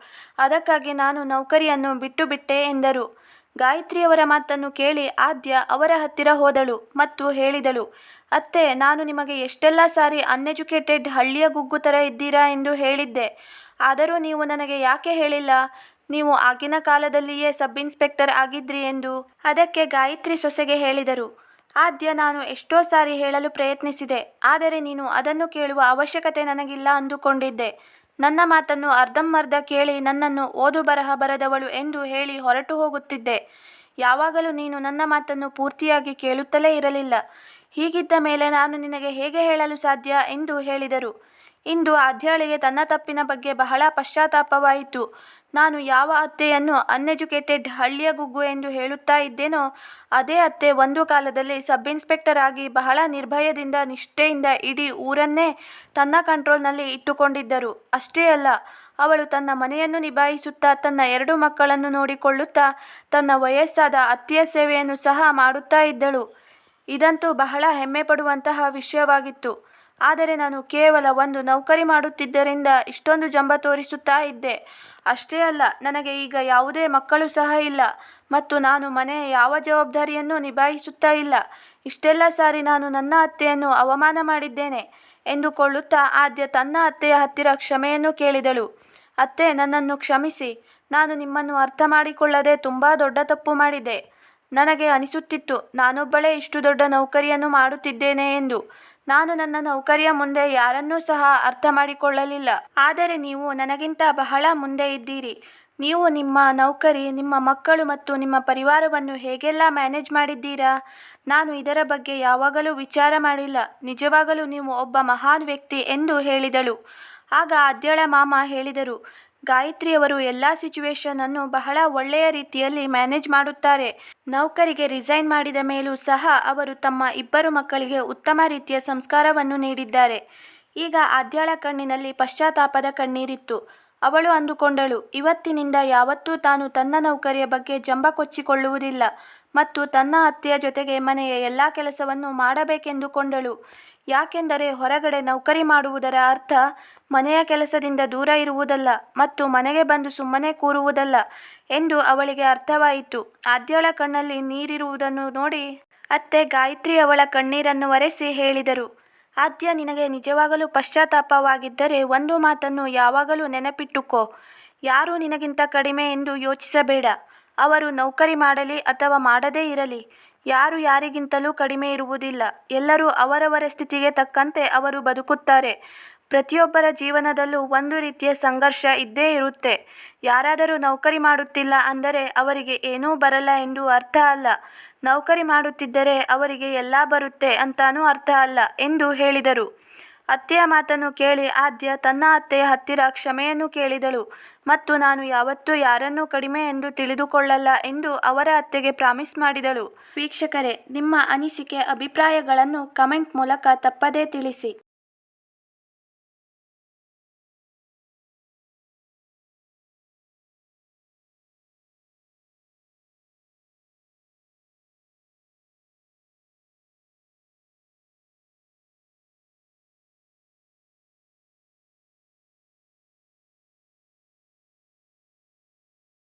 Speaker 1: ಅದಕ್ಕಾಗಿ ನಾನು ನೌಕರಿಯನ್ನು ಬಿಟ್ಟುಬಿಟ್ಟೆ ಎಂದರು. ಗಾಯತ್ರಿಯವರ ಮಾತನ್ನು ಕೇಳಿ ಆದ್ಯ ಅವರ ಹತ್ತಿರ ಹೋದಳು ಮತ್ತು ಹೇಳಿದಳು, ಅತ್ತೆ, ನಾನು ನಿಮಗೆ ಎಷ್ಟೆಲ್ಲ ಸಾರಿ ಅನ್ಎಜುಕೇಟೆಡ್ ಹಳ್ಳಿಯ ಗುಗ್ಗು ಥರ ಇದ್ದೀರಾ ಎಂದು ಹೇಳಿದ್ದೆ. ಆದರೂ ನೀವು ನನಗೆ ಯಾಕೆ ಹೇಳಿಲ್ಲ ನೀವು ಆಗಿನ ಕಾಲದಲ್ಲಿಯೇ ಸಬ್ ಇನ್ಸ್ಪೆಕ್ಟರ್ ಆಗಿದ್ರಿ ಎಂದು? ಅದಕ್ಕೆ ಗಾಯತ್ರಿ ಸೊಸೆಗೆ ಹೇಳಿದರು, ಆದ್ಯ, ನಾನು ಎಷ್ಟೋ ಸಾರಿ ಹೇಳಲು ಪ್ರಯತ್ನಿಸಿದೆ. ಆದರೆ ನೀನು ಅದನ್ನು ಕೇಳುವ ಅವಶ್ಯಕತೆ ನನಗಿಲ್ಲ ಅಂದುಕೊಂಡಿದ್ದೆ. ನನ್ನ ಮಾತನ್ನು ಅರ್ಧಂಬರ್ಧ ಕೇಳಿ ನನ್ನನ್ನು ಓದು ಬರಹ ಬರದವಳು ಎಂದು ಹೇಳಿ ಹೊರಟು ಹೋಗುತ್ತಿದ್ದೆ. ಯಾವಾಗಲೂ ನೀನು ನನ್ನ ಮಾತನ್ನು ಪೂರ್ತಿಯಾಗಿ ಕೇಳುತ್ತಲೇ ಇರಲಿಲ್ಲ. ಹೀಗಿದ್ದ ಮೇಲೆ ನಾನು ನಿನಗೆ ಹೇಗೆ ಹೇಳಲು ಸಾಧ್ಯ ಎಂದು ಹೇಳಿದರು. ಇಂದು ಆದ್ಯಳಿಗೆ ತನ್ನ ತಪ್ಪಿನ ಬಗ್ಗೆ ಬಹಳ ಪಶ್ಚಾತ್ತಾಪವಾಯಿತು. ನಾನು ಯಾವ ಅತ್ತೆಯನ್ನು ಅನ್ಎಜುಕೇಟೆಡ್ ಹಳ್ಳಿಯ ಗುಗ್ಗು ಎಂದು ಹೇಳುತ್ತಾ ಇದ್ದೇನೋ ಅದೇ ಅತ್ತೆ ಒಂದು ಕಾಲದಲ್ಲಿ ಸಬ್ ಇನ್ಸ್ಪೆಕ್ಟರ್ ಆಗಿ ಬಹಳ ನಿರ್ಭಯದಿಂದ ನಿಷ್ಠೆಯಿಂದ ಇಡೀ ಊರನ್ನೇ ತನ್ನ ಕಂಟ್ರೋಲ್ನಲ್ಲಿ ಇಟ್ಟುಕೊಂಡಿದ್ದರು. ಅಷ್ಟೇ ಅಲ್ಲ, ಅವಳು ತನ್ನ ಮನೆಯನ್ನು ನಿಭಾಯಿಸುತ್ತಾ, ತನ್ನ 2 ಮಕ್ಕಳನ್ನು ನೋಡಿಕೊಳ್ಳುತ್ತಾ, ತನ್ನ ವಯಸ್ಸಾದ ಅತ್ತೆಯ ಸೇವೆಯನ್ನು ಸಹ ಮಾಡುತ್ತಾ ಇದ್ದಳು. ಇದಂತೂ ಬಹಳ ಹೆಮ್ಮೆ ಪಡುವಂತಹ ವಿಷಯವಾಗಿತ್ತು. ಆದರೆ ನಾನು ಕೇವಲ ಒಂದು ನೌಕರಿ ಮಾಡುತ್ತಿದ್ದರಿಂದ ಇಷ್ಟೊಂದು ಜಂಬ ತೋರಿಸುತ್ತಾ ಇದ್ದೆ. ಅಷ್ಟೇ ಅಲ್ಲ, ನನಗೆ ಈಗ ಯಾವುದೇ ಮಕ್ಕಳು ಸಹ ಇಲ್ಲ ಮತ್ತು ನಾನು ಮನೆಯ ಯಾವ ಜವಾಬ್ದಾರಿಯನ್ನು ನಿಭಾಯಿಸುತ್ತಾ ಇಲ್ಲ. ಇಷ್ಟೆಲ್ಲ ಸಾರಿ ನಾನು ನನ್ನ ಅತ್ತೆಯನ್ನು ಅವಮಾನ ಮಾಡಿದ್ದೇನೆ ಎಂದುಕೊಳ್ಳುತ್ತಾ ಆದ್ಯ ತನ್ನ ಅತ್ತೆಯ ಹತ್ತಿರ ಕ್ಷಮೆಯನ್ನು ಕೇಳಿದಳು. ಅತ್ತೆ, ನನ್ನನ್ನು ಕ್ಷಮಿಸಿ. ನಾನು ನಿಮ್ಮನ್ನು ಅರ್ಥ ಮಾಡಿಕೊಳ್ಳದೆ ತುಂಬ ದೊಡ್ಡ ತಪ್ಪು ಮಾಡಿದೆ. ನನಗೆ ಅನಿಸುತ್ತಿತ್ತು ನಾನೊಬ್ಬಳೇ ಇಷ್ಟು ದೊಡ್ಡ ನೌಕರಿಯನ್ನು ಮಾಡುತ್ತಿದ್ದೇನೆ ಎಂದು. ನಾನು ನನ್ನ ನೌಕರಿಯ ಮುಂದೆ ಯಾರನ್ನೂ ಸಹ ಅರ್ಥ ಮಾಡಿಕೊಳ್ಳಲಿಲ್ಲ. ಆದರೆ ನೀವು ನನಗಿಂತ ಬಹಳ ಮುಂದೆ ಇದ್ದೀರಿ. ನೀವು ನಿಮ್ಮ ನೌಕರಿ, ನಿಮ್ಮ ಮಕ್ಕಳು ಮತ್ತು ನಿಮ್ಮ ಪರಿವಾರವನ್ನು ಹೇಗೆಲ್ಲ ಮ್ಯಾನೇಜ್ ಮಾಡಿದ್ದೀರಾ? ನಾನು ಇದರ ಬಗ್ಗೆ ಯಾವಾಗಲೂ ವಿಚಾರ ಮಾಡಿಲ್ಲ. ನಿಜವಾಗಲೂ ನೀವು ಒಬ್ಬ ಮಹಾನ್ ವ್ಯಕ್ತಿ ಎಂದು ಹೇಳಿದಳು. ಆಗ ಆದ್ಯಳ ಮಾಮ ಹೇಳಿದರು, ಗಾಯತ್ರಿಯವರು ಎಲ್ಲ ಸಿಚುವೇಶನ್ ಅನ್ನು ಬಹಳ ಒಳ್ಳೆಯ ರೀತಿಯಲ್ಲಿ ಮ್ಯಾನೇಜ್ ಮಾಡುತ್ತಾರೆ. ನೌಕರಿಗೆ ರಿಸೈನ್ ಮಾಡಿದ ಮೇಲೂ ಸಹ ಅವರು ತಮ್ಮ ಇಬ್ಬರು ಮಕ್ಕಳಿಗೆ ಉತ್ತಮ ರೀತಿಯ ಸಂಸ್ಕಾರವನ್ನು ನೀಡಿದ್ದಾರೆ. ಈಗ ಆದ್ಯಳ ಕಣ್ಣಿನಲ್ಲಿ ಪಶ್ಚಾತ್ತಾಪದ ಕಣ್ಣೀರಿತ್ತು. ಅವಳು ಅಂದುಕೊಂಡಳು, ಇವತ್ತಿನಿಂದ ಯಾವತ್ತೂ ತಾನು ತನ್ನ ನೌಕರಿಯ ಬಗ್ಗೆ ಜಂಬ ಕೊಚ್ಚಿಕೊಳ್ಳುವುದಿಲ್ಲ ಮತ್ತು ತನ್ನ ಅತ್ತೆಯ ಜೊತೆಗೆ ಮನೆಯ ಎಲ್ಲ ಕೆಲಸವನ್ನು ಮಾಡಬೇಕೆಂದುಕೊಂಡಳು. ಯಾಕೆಂದರೆ ಹೊರಗಡೆ ನೌಕರಿ ಮಾಡುವುದರ ಅರ್ಥ ಮನೆಯ ಕೆಲಸದಿಂದ ದೂರ ಇರುವುದಲ್ಲ ಮತ್ತು ಮನೆಗೆ ಬಂದು ಸುಮ್ಮನೆ ಕೂರುವುದಲ್ಲ ಎಂದು ಅವಳಿಗೆ ಅರ್ಥವಾಯಿತು. ಆದ್ಯಳ ಕಣ್ಣಲ್ಲಿ ನೀರಿರುವುದನ್ನು ನೋಡಿ ಅತ್ತೆ ಗಾಯತ್ರಿ ಅವಳ ಕಣ್ಣೀರನ್ನು ಒರೆಸಿ ಹೇಳಿದರು, ಆದ್ಯ, ನಿನಗೆ ನಿಜವಾಗಲೂ ಪಶ್ಚಾತ್ತಾಪವಾಗಿದ್ದರೆ ಒಂದು ಮಾತನ್ನು ಯಾವಾಗಲೂ ನೆನಪಿಟ್ಟುಕೋ. ಯಾರೂ ನಿನಗಿಂತ ಕಡಿಮೆ ಎಂದು ಯೋಚಿಸಬೇಡ. ಅವರು ನೌಕರಿ ಮಾಡಲಿ ಅಥವಾ ಮಾಡದೇ ಇರಲಿ, ಯಾರು ಯಾರಿಗಿಂತಲೂ ಕಡಿಮೆ ಇರುವುದಿಲ್ಲ. ಎಲ್ಲರೂ ಅವರವರ ಸ್ಥಿತಿಗೆ ತಕ್ಕಂತೆ ಅವರು ಬದುಕುತ್ತಾರೆ. ಪ್ರತಿಯೊಬ್ಬರ ಜೀವನದಲ್ಲೂ ಒಂದು ರೀತಿಯ ಸಂಘರ್ಷ ಇದ್ದೇ ಇರುತ್ತೆ. ಯಾರಾದರೂ ನೌಕರಿ ಮಾಡುತ್ತಿಲ್ಲ ಅಂದರೆ ಅವರಿಗೆ ಏನೂ ಬರಲ್ಲ ಎಂದು ಅರ್ಥ ಅಲ್ಲ. ನೌಕರಿ ಮಾಡುತ್ತಿದ್ದರೆ ಅವರಿಗೆ ಎಲ್ಲ ಬರುತ್ತೆ ಅಂತಾನೂ ಅರ್ಥ ಅಲ್ಲ ಎಂದು ಹೇಳಿದರು. ಅತ್ತೆಯ ಮಾತನ್ನು ಕೇಳಿ ಆದ್ಯ ತನ್ನ ಅತ್ತೆಯ ಹತ್ತಿರ ಕ್ಷಮೆಯನ್ನು ಕೇಳಿದಳು ಮತ್ತು ನಾನು ಯಾವತ್ತೂ ಯಾರನ್ನೂ ಕಡಿಮೆ ಎಂದು ತಿಳಿದುಕೊಳ್ಳಲ್ಲ ಎಂದು ಅವರ ಅತ್ತೆಗೆ ಪ್ರಾಮಿಸ್ ಮಾಡಿದಳು. ವೀಕ್ಷಕರೇ, ನಿಮ್ಮ ಅನಿಸಿಕೆ ಅಭಿಪ್ರಾಯಗಳನ್ನು ಕಮೆಂಟ್ ಮೂಲಕ ತಪ್ಪದೇ ತಿಳಿಸಿ.